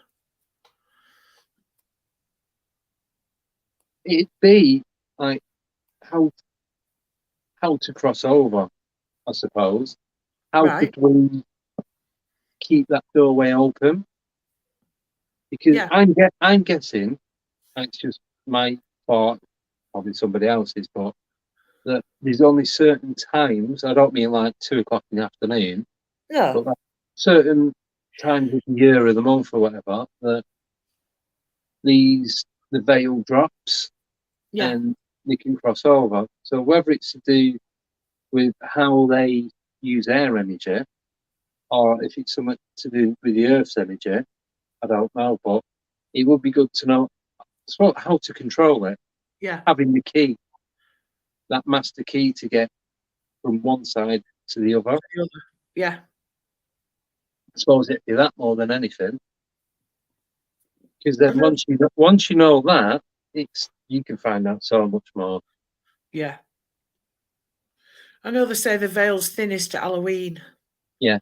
It'd be like how to cross over, I suppose. How Right. could we keep that doorway open? Because Yeah. I'm guessing, it's just my thought, probably somebody else's, but that there's only certain times, I don't mean like 2 o'clock in the afternoon, No. but like certain times of the year or the month or whatever, that the veil drops Yeah. and they can cross over. So whether it's to do with how they use air energy, or if it's something to do with the Earth's energy, I don't know, but it would be good to know how to control it. Yeah. Having the key, that master key to get from one side to the other. Yeah. I suppose it'd be that more than anything. Because then know. once you know that, you can find out so much more. Yeah. I know they say the veil's thinnest at Halloween. Yeah.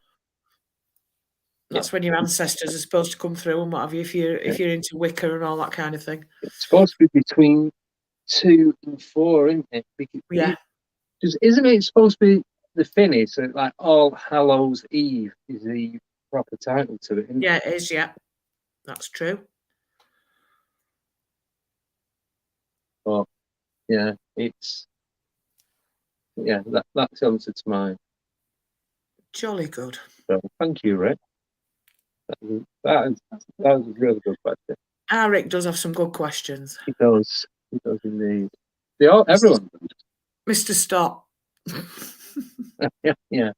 That's when your ancestors are supposed to come through and what have you, if you're into Wicca and all that kind of thing. It's supposed to be between 2 and 4, isn't it? Yeah. Because isn't it supposed to be the finish? So like All Hallows Eve is the proper title to it, isn't it? Yeah, it is, yeah. That's true. But yeah, that comes to mind. Jolly good. So thank you, Rick. That was a really good question. Rick does have some good questions. He does indeed. Everyone does. Mr. Stop. Yeah.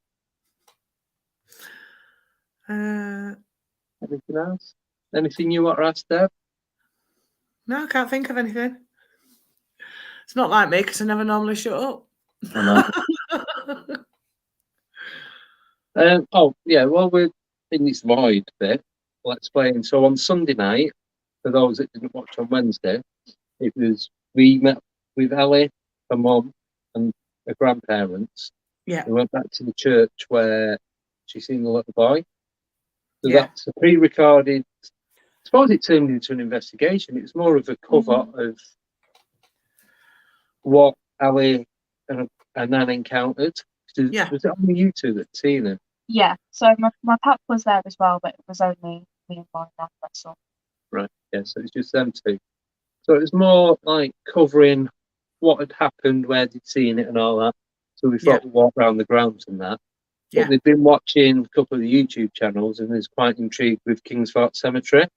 Anything else? Anything you want to ask, Deb? No, I can't think of anything. It's not like me because I never normally shut up. I know. Well, we're in this void bit. I'll explain. So on Sunday night, for those that didn't watch on Wednesday, we met with Ellie, her mum, and her grandparents. Yeah. We went back to the church where she's seen the little boy. So Yeah. that's a pre-recorded. I suppose it turned into an investigation. It was more of a cover of what Ali and Nan encountered. Yeah. Was it only you two that seen it? Yeah, so my pap was there as well, but it was only me and my nan, that's all. Right, yeah, so it's just them two. So it was more like covering what had happened, where they'd seen it and all that. So we thought we'd walk around the grounds and that. But Yeah. they've been watching a couple of the YouTube channels and is quite intrigued with Kingsford Cemetery.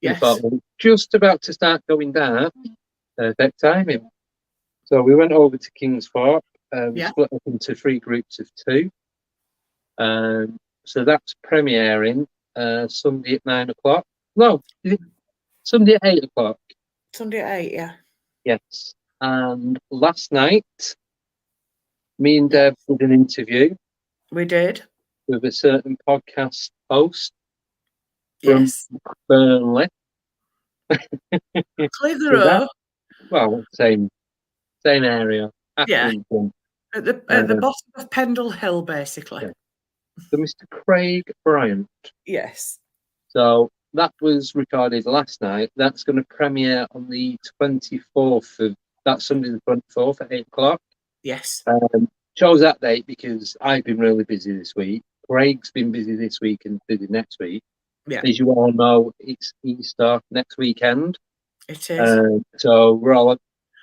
Yes. We thought, well, just about to start going down, perfect timing. So we went over to Kingsford. We split up into 3 groups of 2. So that's premiering Sunday at 9 o'clock. No, Sunday at 8 o'clock. Sunday at 8, yeah. Yes. And last night, me and Deb did an interview. We did. With a certain podcast host from Burnley. Clitheroe. Well, same area. Yeah. Accrington. At the bottom of Pendle Hill, basically. Yeah. So Mr. Craig Bryant. Yes. So that was recorded last night. That's going to premiere on the 24th of that Sunday, the 24th at 8 o'clock. Yes. Chose that date because I've been really busy this week. Craig's been busy this week and busy next week. Yeah. As you all know, it's Easter next weekend. It is. So we're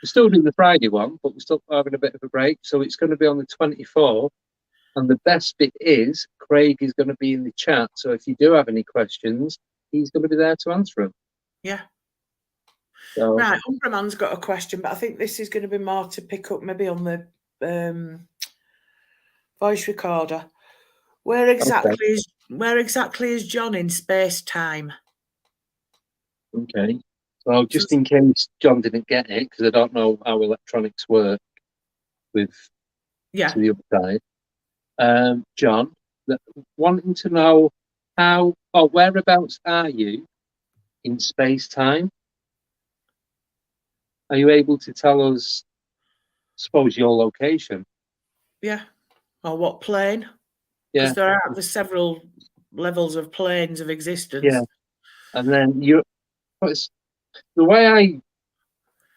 still doing the Friday one, but we're still having a bit of a break. So it's going to be on the 24th. And the best bit is Craig is going to be in the chat. So if you do have any questions, he's going to be there to answer them. Yeah. So, right, Umbraman's got a question, but I think this is going to be more to pick up maybe on the voice recorder. Where exactly is John in space time? Okay. So just in case John didn't get it, because I don't know how electronics work with to the other side. John, wanting to know whereabouts are you in space time? Are you able to tell us, suppose, your location? Yeah. Or what plane? Yeah. Because there's several levels of planes of existence. Yeah. And then the way I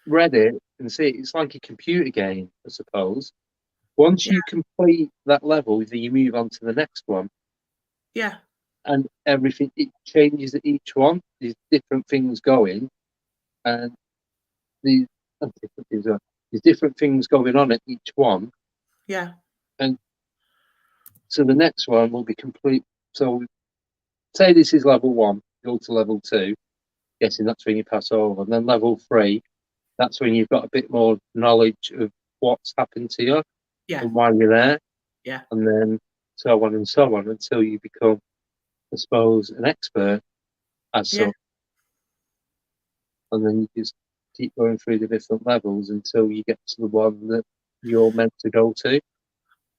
read it and see it, it's like a computer game, I suppose. Once you complete that level, then you move on to the next one. Yeah. and everything, it changes at each one. There's different things going, and there's different things going on at each one. Yeah. So the next one will be complete. So say this is level 1, go to level 2, guessing that's when you pass over, and then level 3, that's when you've got a bit more knowledge of what's happened to you Yeah. and why you're there. Yeah. And then so on and so on until you become, I suppose, an expert as Yeah. such. And then you just keep going through the different levels until you get to the one that you're meant to go to.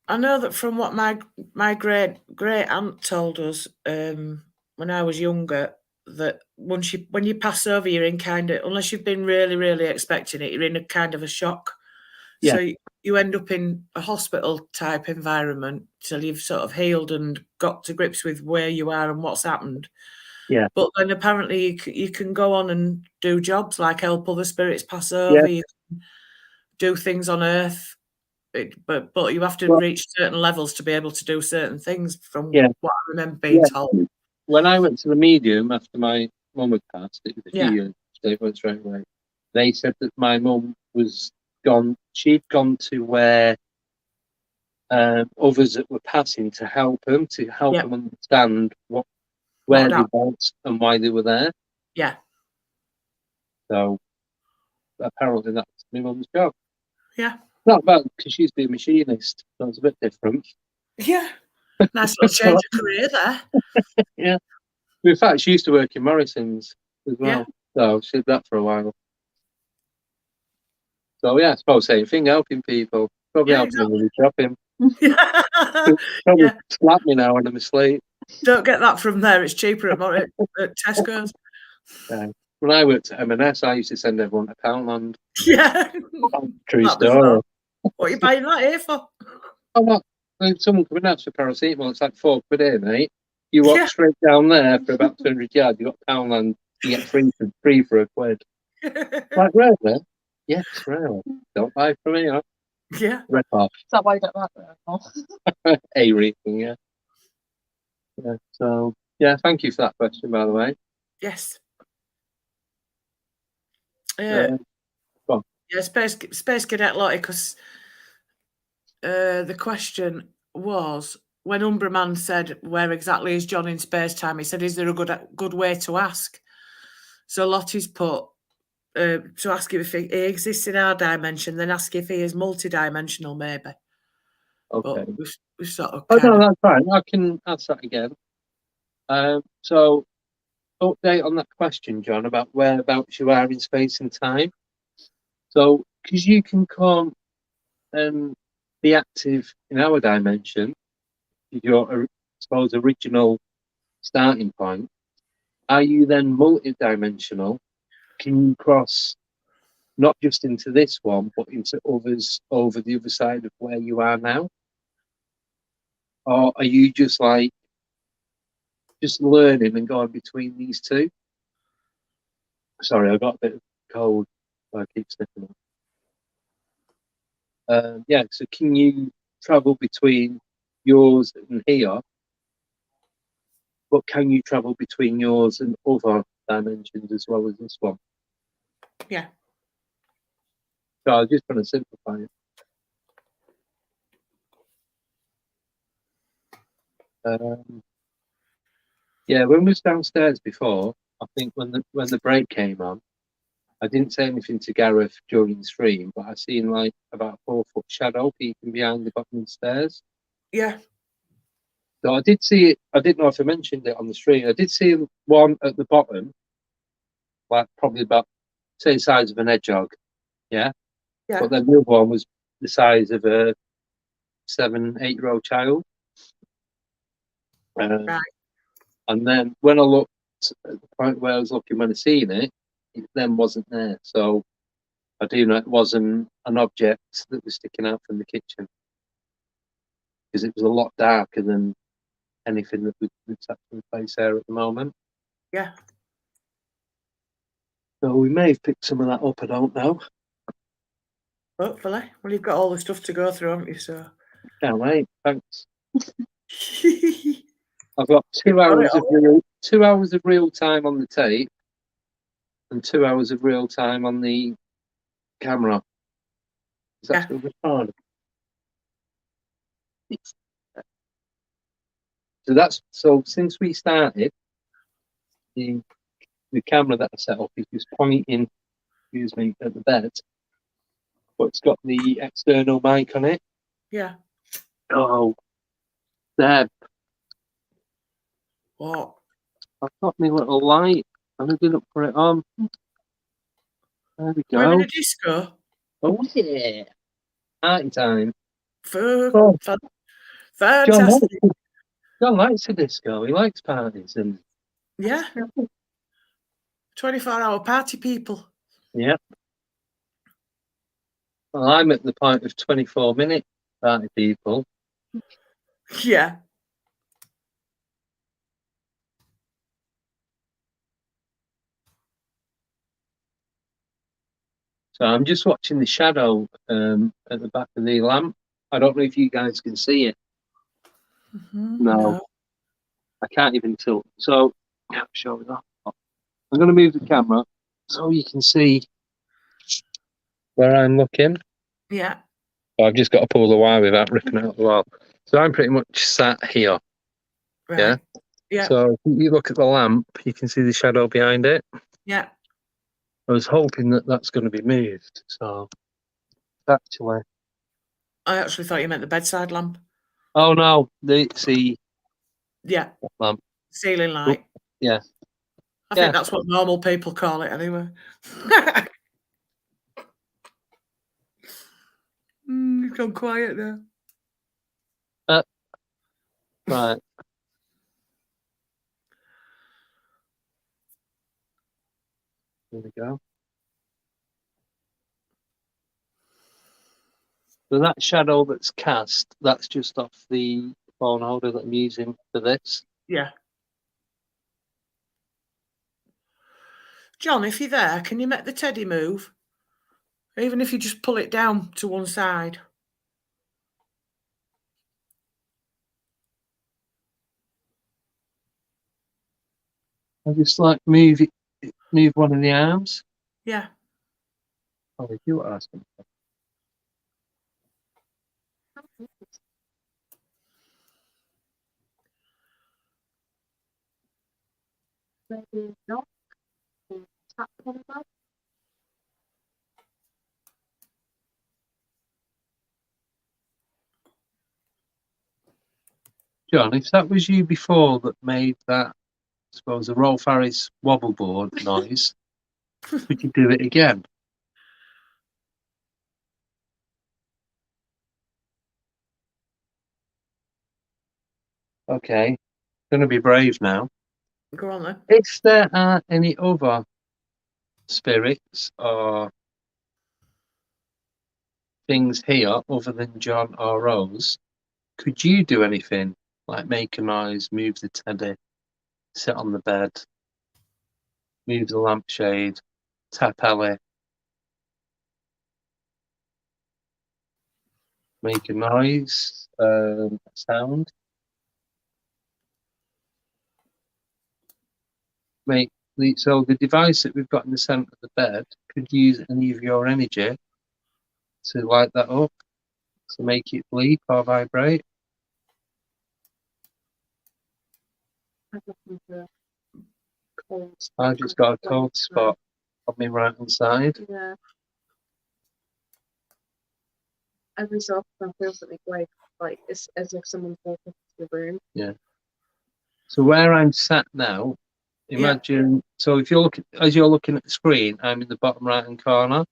I know that from what my great aunt told us when I was younger, that when you pass over, you're in kind of, unless you've been really, really expecting it, you're in a kind of a shock. Yeah. So you end up in a hospital type environment till you've sort of healed and got to grips with where you are and what's happened. Yeah. But then apparently you can go on and do jobs like help other spirits pass over. Yeah. You can do things on Earth. But you have to Well, reach certain levels to be able to do certain things from Yeah. what I remember being told. When I went to the medium after my mum had passed, it was a few Yeah. years, they went straight away. They said that my mum was gone, she'd gone to where others that were passing to help them Yeah. understand where they was and why they were there. Yeah. So apparently that's my mum's job. Yeah. Not bad because she used to be a machinist, so it's a bit different. Yeah. Nice little change of career there. Yeah. In fact, she used to work in Morrison's as well. Yeah. So she did that for a while. So yeah, I suppose same thing, helping people. Probably Yeah, helping them with the shopping. Yeah. Probably Yeah. slap me now when I'm asleep. Don't get that from there. It's cheaper at Tesco's. When I worked at M&S, I used to send everyone to Poundland. Yeah. True That was story. what are you buying that here for? When someone coming out for paracetamol, it's like £4 here, mate. You walk Yeah. straight down there for about 200 yards, you got Poundland, you get free for a quid. Like, really? Yes, really. Don't buy from me, huh? Yeah. Rip off. Is that why you don't like that? A-rating, yeah. Yeah, so, yeah, thank you for that question, by the way. Yes. Go on. Yeah, Space Cadet Lottie, because the question was, when Umbraman said, where exactly is John in space time, he said, is there a good way to ask? So Lottie's put, to ask him if he exists in our dimension, then ask if he is multidimensional, maybe. Okay. But we've sort of no, that's fine. I can ask that again. So, update on that question, John, about whereabouts you are in space and time. So, because you can come and be active in our dimension, your, I suppose, original starting point, are you then multi-dimensional? Can you cross not just into this one, but into others over the other side of where you are now? Or are you just like, just learning and going between these two? Sorry, I got a bit of cold, so I keep sniffing it. Yeah, so can you travel between yours and here? But can you travel between yours and other dimensions as well as this one? Yeah. So I was just trying to simplify it. Yeah, when we was downstairs before, I think when the break came on, I didn't say anything to Gareth during the stream, but I seen like about a 4-foot shadow peeking behind the bottom of the stairs. Yeah. So I did see it. I didn't know if I mentioned it on the stream. I did see one at the bottom, like probably about, say, the size of an hedgehog. Yeah. Yeah. But then the other one was the size of a 7-8-year-old child. Right. And then when I looked at the point where I was looking when I seen it, it then wasn't there. So I do know it wasn't an object that was sticking out from the kitchen, because it was a lot darker than anything that that's actually in place there at the moment. Yeah. So we may have picked some of that up, I don't know. Hopefully. Well, you've got all the stuff to go through, haven't you? So. Can't wait, thanks. I've got 2 got it hours of all. real 2 hours of real time on the tape and 2 hours of real time on the camera. Is that Yeah. still recording? So since we started, the camera that I set up is just pointing, excuse me, at the bed, but it's got the external mic on it. Yeah. Oh, Deb, What? I've got my little light and I didn't put it on. There we We're having go. a disco. Oh yeah, party time. F- Oh, fa- John Fantastic. John likes a disco. He likes parties and Yeah. 24-hour party people. yeah. Well, I'm at the point of 24-minute party people. Yeah. So I'm just watching the shadow at the back of the lamp. I don't know if you guys can see it. No, I can't even tilt. So show it off. I'm going to move the camera so you can see where I'm looking. Yeah. I've just got to pull the wire without ripping out the wall. So I'm pretty much sat here. Right. Yeah. Yeah. So if you look at the lamp, you can see the shadow behind it. Yeah. I was hoping that that's going to be moved. So actually, I actually thought you meant the bedside lamp. oh no, the Yeah. lamp. Ceiling light. Yeah. I think that's what normal people call it anyway. You've gone quiet now. Right. There we go. So that shadow that's cast, that's just off the phone holder that I'm using for this. Yeah. John, if you're there, can you make the teddy move? Even if you just pull it down to one side. I just like move one of the arms. Yeah. Oh, if you were asking. Maybe not. Tap on that. John, if that was you before that made that, I suppose, a Rolf Harris wobble board noise, would you do it again? Okay, gonna be brave now. Go on then. If there are any other spirits or things here other than John or Rose, could you do anything like make a noise, move the teddy, sit on the bed, move the lampshade, tap Ellie, make a noise, sound, so the device that we've got in the centre of the bed could use any of your energy to light that up, to make it bleep or vibrate. I just got a cold spot on my right hand side. Yeah. Every so often I feel something like it's as if someone's walking into the room. Yeah. So where I'm sat now, imagine. So if you're as you're looking at the screen, I'm in the bottom right hand corner.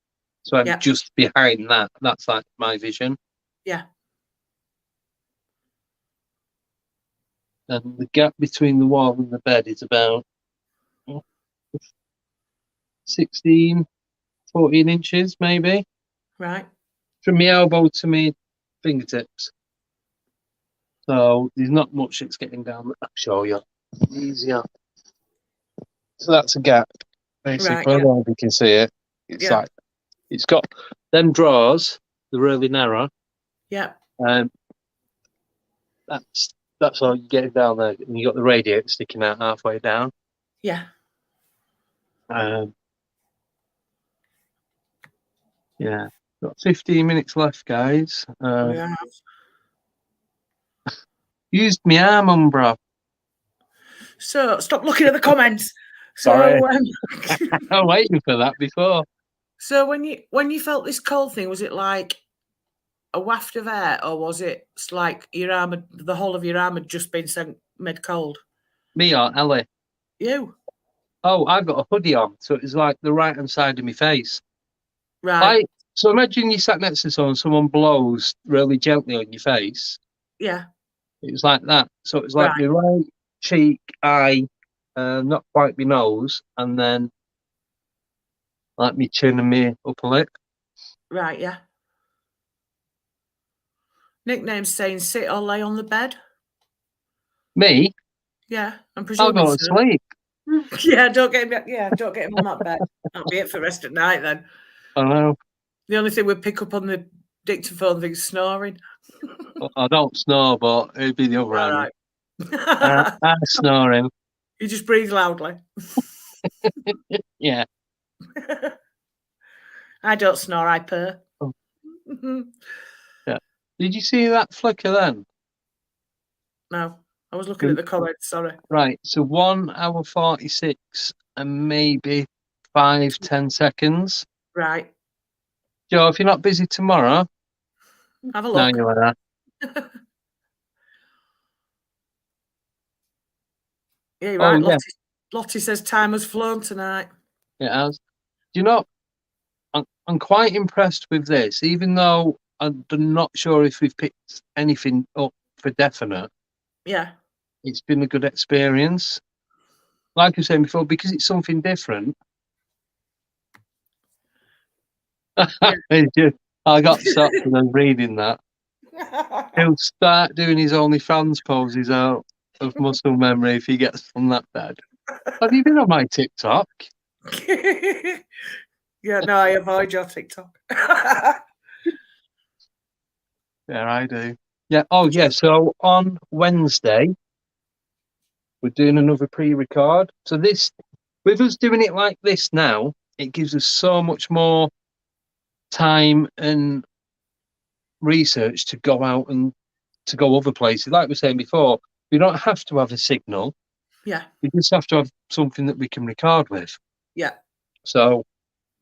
So I'm just behind that. That's like my vision. Yeah. And the gap between the wall and the bed is about 16, 14 inches, maybe. Right. From my elbow to my fingertips. So there's not much that's getting down. I'll show you. Easier. So that's a gap, basically. Right, I don't know if you can see it. It's like, it's got them drawers, they're really narrow. Yeah. That's That's all you get down there, and you got the radiator sticking out halfway down. Yeah. Yeah, got 15 minutes left, guys. Yeah. Used my arm, umbra. So stop looking at the comments. Sorry. So, I'm waiting for that before. so when you felt this cold thing, was it like a waft of air, or was it like your arm, the whole of your arm had just been made cold? Me or Ellie? You. Oh, I got a hoodie on, so it was like the right hand side of my face. Right. So imagine you sat next to someone blows really gently on your face. Yeah. It was like that. So it was like my right cheek, eye, not quite my nose, and then like my chin and my upper lip. Right, yeah. Nickname's saying sit or lay on the bed. Me? Yeah, I'm I'll presuming go to so. sleep. Yeah, don't get him on that bed. That'll be it for the rest of the night then. I know. The only thing we'd pick up on the dictaphone thing is snoring. I don't snore, but it'd be the other All end. right. I'm snoring. You just breathe loudly. Yeah. I don't snore, I purr. Oh. Yeah. Did you see that flicker then? No, I was looking at the comments, sorry. Right, so 1 hour 46 and maybe 5-10 seconds. Right. Joe, if you're not busy tomorrow, have a look. now you are. Yeah, you're right. Yeah. Lottie says time has flown tonight. It has. Do you know, I'm quite impressed with this, even though I'm not sure if we've picked anything up for definite. Yeah. It's been a good experience. Like I was saying before, because it's something different. Yeah. I got stopped when I was reading that. He'll start doing his OnlyFans poses out of muscle memory if he gets from that bed. Have you been on my TikTok? Yeah, no, I avoid your TikTok. Yeah, I do. Yeah. Oh, yeah. So on Wednesday, we're doing another pre-record. So this, with us doing it like this now, it gives us so much more time and research to go out and to go other places. Like we were saying before, we don't have to have a signal. Yeah. We just have to have something that we can record with. Yeah. So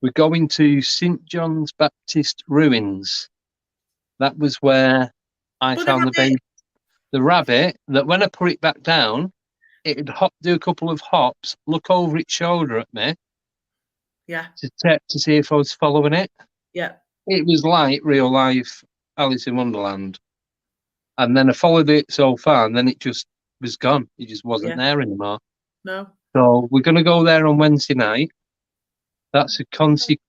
we're going to St. John's Baptist ruins. That was where I found the rabbit that when I put it back down, it'd do a couple of hops, look over its shoulder at me. Yeah. To see if I was following it. Yeah. It was like real life Alice in Wonderland. And then I followed it so far, and then it just was gone. It just wasn't there anymore. No. So we're going to go there on Wednesday night. That's a consecrated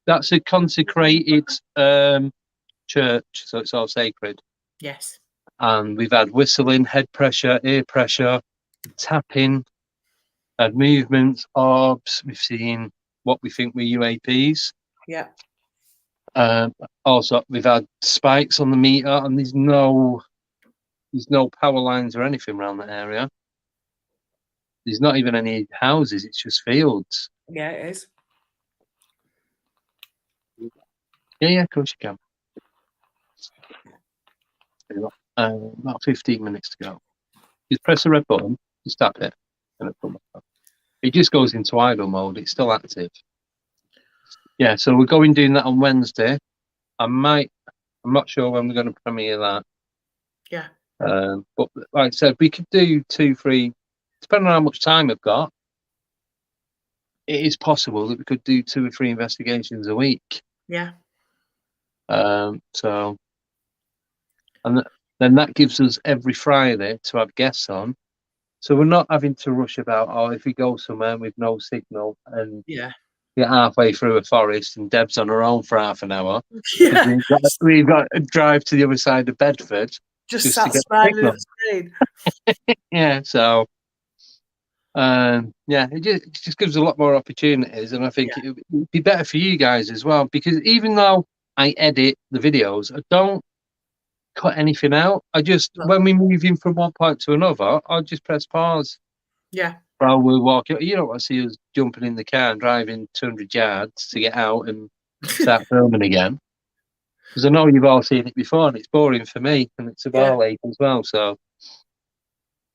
church, so it's all sacred. Yes. And we've had whistling, head pressure, ear pressure, tapping, had movements, orbs. We've seen what we think were UAPs. Yeah. Also, we've had spikes on the meter, and there's no power lines or anything around that area. There's not even any houses; it's just fields. Yeah, it is. Yeah, of course you can. About 15 minutes to go. Just press the red button, just tap it, and it'll come back up. It just goes into idle mode. It's still active. Yeah, so we're going doing that on Wednesday. I'm not sure when we're going to premiere that. Yeah. But like I said, we could do 2-3, depending on how much time we've got. It is possible that we could do 2 or 3 investigations a week. Yeah. So, and then that gives us every Friday to have guests on. So we're not having to rush about, if we go somewhere with no signal and get halfway through a forest and Deb's on her own for half an hour. Yeah. We've got to drive to the other side of Bedford. Just sat smiling at the screen. Yeah, so it just gives a lot more opportunities, and I think it would be better for you guys as well, because even though I edit the videos, I don't cut anything out. I just, No. when we're moving from one point to another, I'll just press pause. Yeah. While we're walking, you don't want to see us jumping in the car and driving 200 yards to get out and start filming again. Because I know you've all seen it before, and it's boring for me, and it's a ball ache as well. So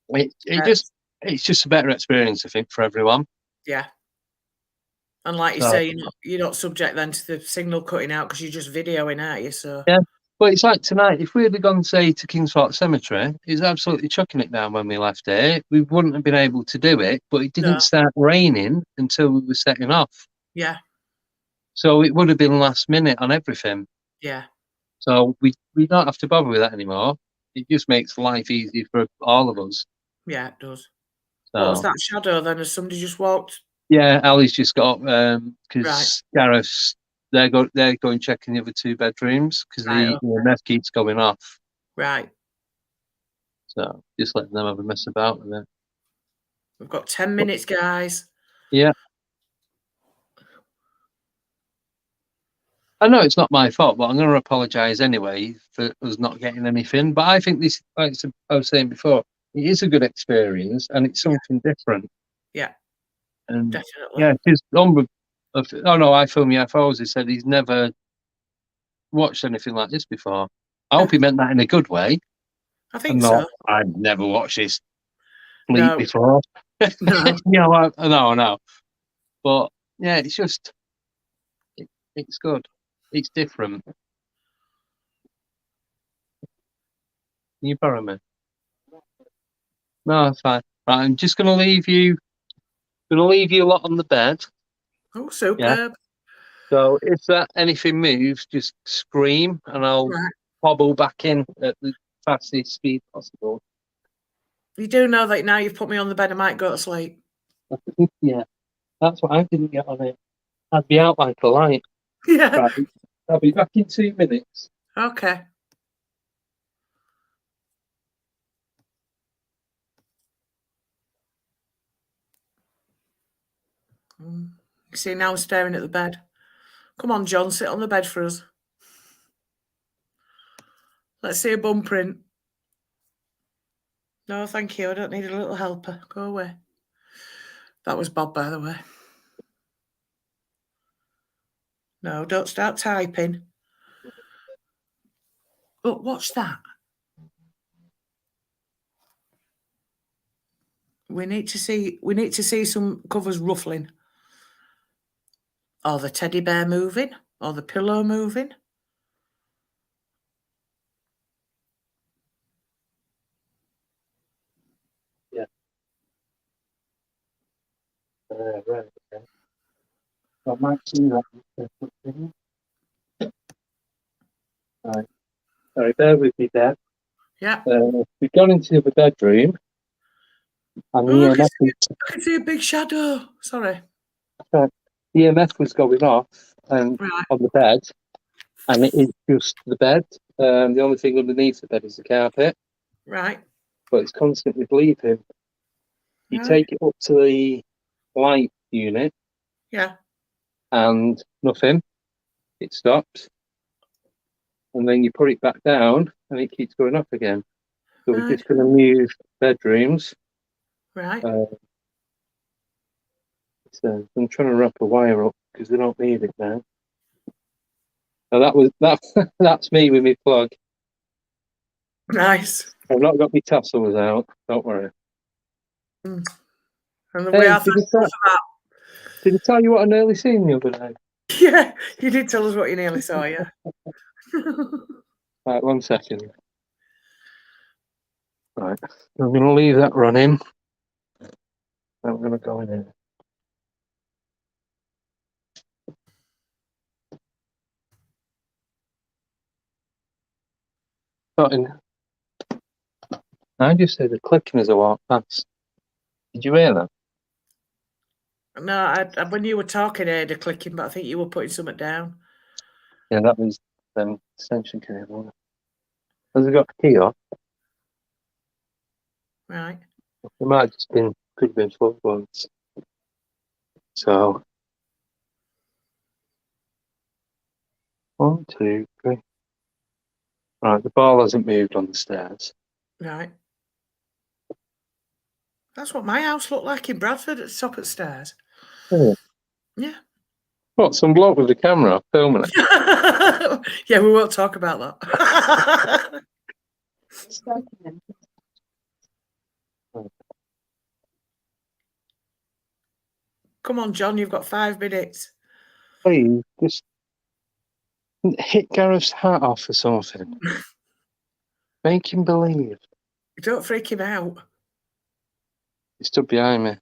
it's just a better experience, I think, for everyone. Yeah. And like you So, say, you're not subject then to the signal cutting out because you're just videoing, aren't you? So yeah. But it's like tonight, if we'd have gone, say, to Kingsford Cemetery, it's absolutely chucking it down when we left here. We wouldn't have been able to do it, but it didn't start raining until we were setting off. Yeah. So it would have been last minute on everything. Yeah. So we don't have to bother with that anymore. It just makes life easy for all of us. Yeah, it does. So, What was that shadow then? Has somebody just walked? Yeah, Ali's just got because Right. Gareth's they're going checking the other 2 bedrooms because Right, the EMF keeps going off. Right. So just letting them have a mess about with it. We've got 10 minutes, guys. Yeah. I know it's not my fault, but I'm going to apologise anyway for us not getting anything. But I think this, like I was saying before, it is a good experience and it's something different. Yeah. And Definitely. yeah, because oh no, I film UFOs. He said he's never watched anything like this before. I hope he meant that in a good way. I think so. I've never watched this fleet No. before. No. No, I know. But yeah, it's just, it's good. It's different. Can you borrow me? No, it's fine. Right, I'm just going to leave you. A lot on the bed. Oh, superb. Yeah. So if anything moves, just scream, and I'll hobble back in at the fastest speed possible. You do know that now you've put me on the bed, I might go to sleep. Yeah, that's what I didn't get on it. I'd be out like a light. Yeah. Right, I'll be back in 2 minutes. Okay. See, now I'm staring at the bed. Come on, John, sit on the bed for us. Let's see a bum print. No, thank you. I don't need a little helper. Go away. That was Bob, by the way. No, don't start typing. But watch that. We need to see some covers ruffling. Or the teddy bear moving. Or the pillow moving. Yeah. Right. Okay. I might see that. Right. Sorry, bear with me, Dad. Yeah. We've gone into the other bedroom. And Oh, I can see a big shadow. Sorry. The EMF was going off on the bed, and it is just the bed. The only thing underneath the bed is the carpet. Right. But it's constantly bleeping. You take it up to the light unit. Yeah. And nothing. It stops. And then you put it back down, and it keeps going up again. So we're just going to move bedrooms. Right. So I'm trying to wrap a wire up because we don't need it now. So that's me with my plug. Nice. I've not got my tassels out. Don't worry. And we are thankful for that. Did I tell you what I nearly seen the other day? Yeah, you did tell us what you nearly saw, yeah. Right, 1 second. Right, I'm going to leave that running. I'm going to go in here. I just heard the clicking as I walked past. Did you hear that? No, I when you were talking, I heard a clicking, but I think you were putting something down. Yeah, that was extension cable. Has it got a key on? Right. It might have just been, could have been full ones. So, 1, 2, 3. Right, the ball hasn't moved on the stairs. Right. That's what my house looked like in Bradford at the top of the stairs. Oh. Yeah. What, some bloke with a camera filming it? Yeah, we won't talk about that. Come on, John, you've got 5 minutes. Please, just hit Gareth's hat off or something. Make him believe. Don't freak him out. He stood behind me.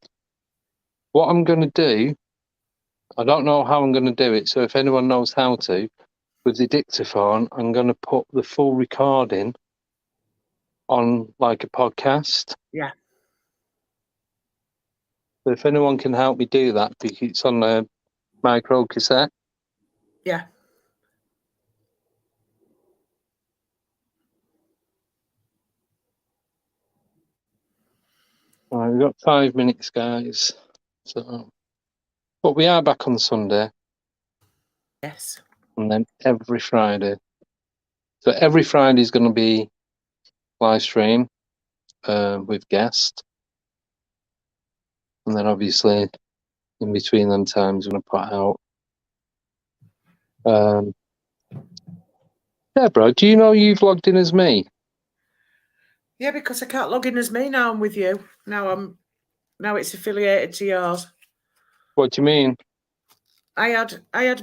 What I'm going to do, I don't know how I'm going to do it, so if anyone knows how to, with the dictaphone, I'm going to put the full recording on like a podcast. Yeah. So if anyone can help me do that, because it's on a micro cassette. Yeah. Right, we've got 5 minutes, guys. So, but we are back on Sunday, Yes. and then every Friday. So every Friday is going to be live stream with guests, and then obviously in between them times, I'm going to put out. Deborah, do you know you've logged in as me? Yeah, because I can't log in as me now. I'm with you. Now it's affiliated to yours. What do you mean? I had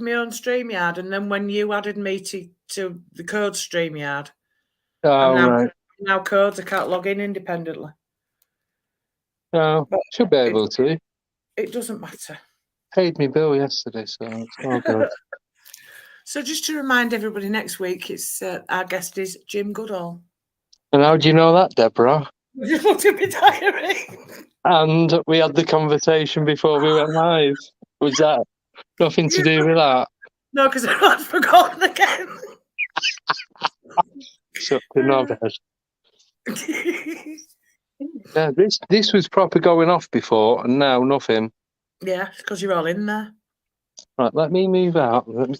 my own StreamYard, and then when you added me to the code StreamYard, Oh, right. now codes, I can't log in independently. No, But should be able to. It doesn't matter. Paid me bill yesterday, so it's all good. So just to remind everybody, next week it's our guest is Jim Goodall. And how do you know that, Deborah? I just looked at my diary. And we had the conversation before we went live. Was that nothing to do with that? No, because I'd forgotten again. Shut the knobhead. Yeah, this was proper going off before, and now nothing. Yeah, because you're all in there. Right, let me move out. Let me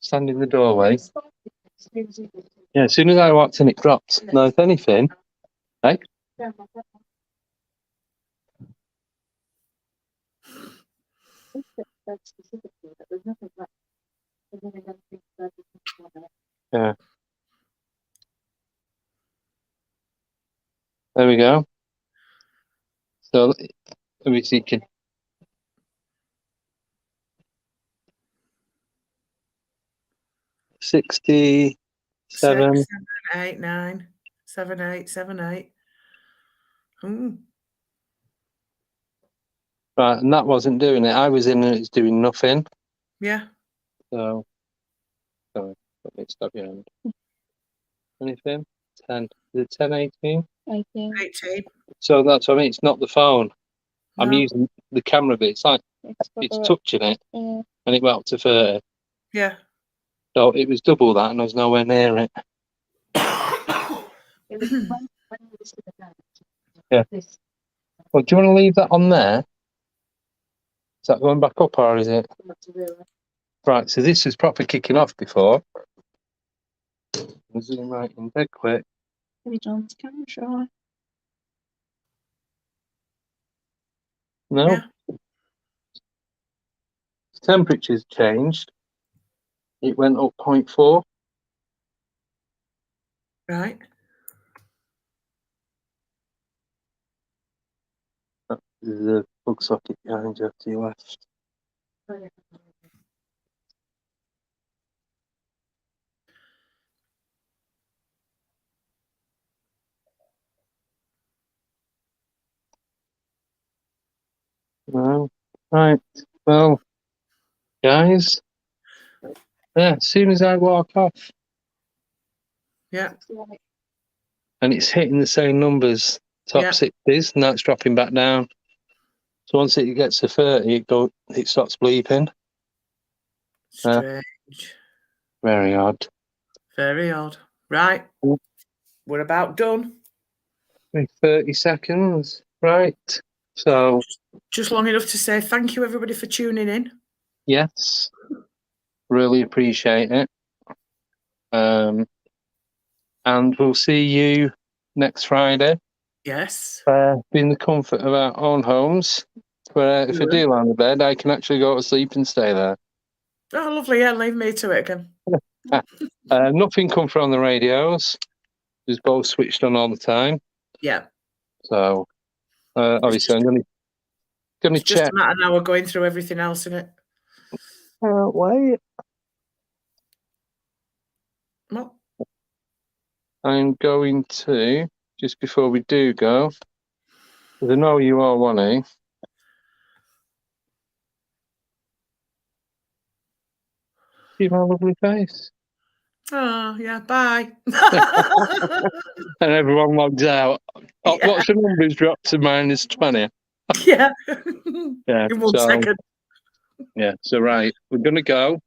stand in the doorway. Yeah, as soon as I walked in, it dropped. No, if anything, hey? Yeah. There we go. So, let me see. 67. 6, 7, 8, 9, 7, 8, 7, 8. Ooh. Right, and that wasn't doing it. I was in and it's doing nothing. Yeah. So, sorry, let me stop your hand. Anything? 10. Is it 10, 18? 18. 18. So that's what I mean. It's not the phone. I'm No. using the camera bit. It's like it's touching it, Yeah. and it went up to 30. Yeah. So it was double that, and I was nowhere near it. It was when you listen to that. Yeah. This. Well, do you want to leave that on there? Is that going back up, or is it? Right, so this is proper kicking off before. Zoom right in dead quick. Maybe John's camera shy. No. Yeah. Temperature's changed. It went up 0.4. Right. There's a plug socket behind you to your left. No. Right. Well, guys. Yeah, as soon as I walk off, Yeah. and it's hitting the same numbers, top Yeah. 60s, now it's dropping back down. So once it gets to 30, it stops bleeping. Strange. Very odd. Very odd. Right. We're about done. 30 seconds, right? So, Just long enough to say thank you, everybody, for tuning in. yes, really appreciate it. and we'll see you next Friday. Yes. Be in the comfort of our own homes. Where if I do lie on the bed, I can actually go to sleep and stay there. Oh, lovely. Yeah, leave me to it again. Nothing come from the radios. It's both switched on all the time. Yeah. So obviously, I'm going to It's just check. a matter now we're going through everything else in it. Wait. What? I'm going to, just before we do go, because I know you all want to. See my lovely face. Oh, yeah. Bye. And everyone logs out. Oh, Yeah. what's the numbers dropped to -20? Yeah. Yeah. In 1 second. Yeah. So right, we're going to go.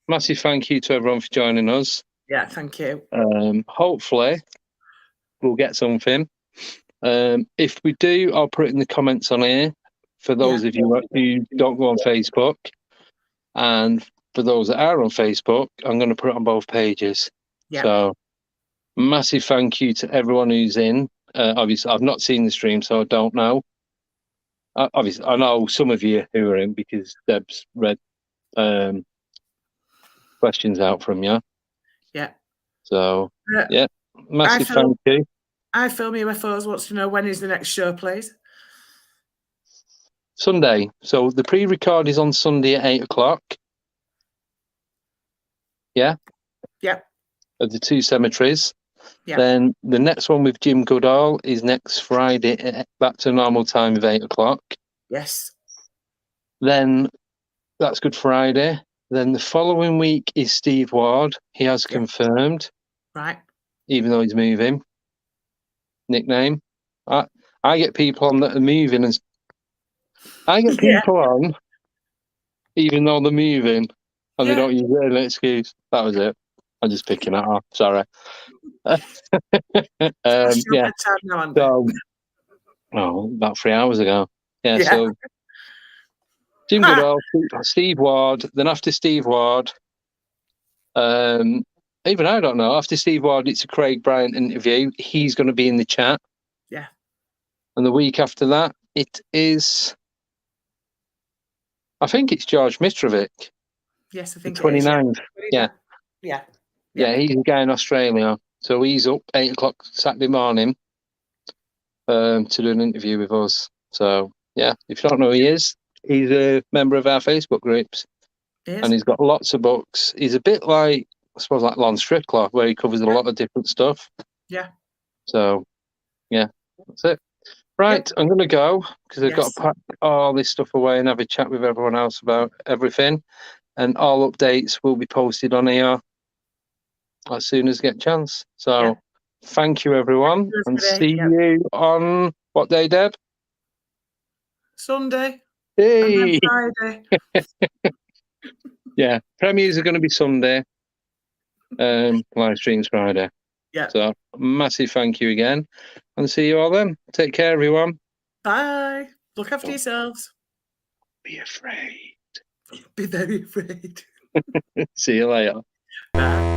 Massive thank you to everyone for joining us. Yeah, thank you. Hopefully, we'll get something. If we do, I'll put it in the comments on here for those of you who don't go on Facebook. And for those that are on Facebook, I'm going to put it on both pages. Yeah. So, massive thank you to everyone who's in. Obviously, I've not seen the stream, so I don't know. Obviously, I know some of you who are in because Deb's read questions out from you. Yeah. So, yeah, massive thank you. Film UFOs wants to know when is the next show, please. Sunday. So the pre-record is on Sunday at 8 o'clock. Yeah? Yeah. Of the two cemeteries. Yeah. Then the next one with Jim Goodall is next Friday back to normal time of 8 o'clock. Yes. Then that's Good Friday. Then the following week is Steve Ward. He has confirmed. Right. Even though he's moving. Nickname. I get people on that are moving and I get people on even though they're moving and they don't use an excuse. That was it. I'm just picking that up. Sorry. Yeah. So, about 3 hours ago. Yeah. So Jim Goodall, Steve Ward. Then after Steve Ward, even I don't know. After Steve Ward, it's a Craig Bryant interview. He's going to be in the chat. Yeah. And the week after that, it is. I think it's George Mitrovic. Yes, I think the 29th. Yeah. Yeah. Yeah, he's a guy in Australia. So he's up 8 o'clock Saturday morning to do an interview with us. So, yeah, if you don't know who he is, he's a member of our Facebook groups. And he's got lots of books. He's a bit like, I suppose, like Lon Strickler, where he covers a lot of different stuff. Yeah. So, yeah, that's it. Right, I'm going to go because I've got to pack all this stuff away and have a chat with everyone else about everything. And all updates will be posted on here as soon as I get a chance. So, thank you, everyone. And see you on what day, Deb? Sunday. Hey! And then Friday. Yeah, premieres are going to be Sunday. Live streams Friday. Yeah. So, massive thank you again. And see you all then. Take care, everyone. Bye. Look after yourselves. Be afraid. Be very afraid. See you later. Bye.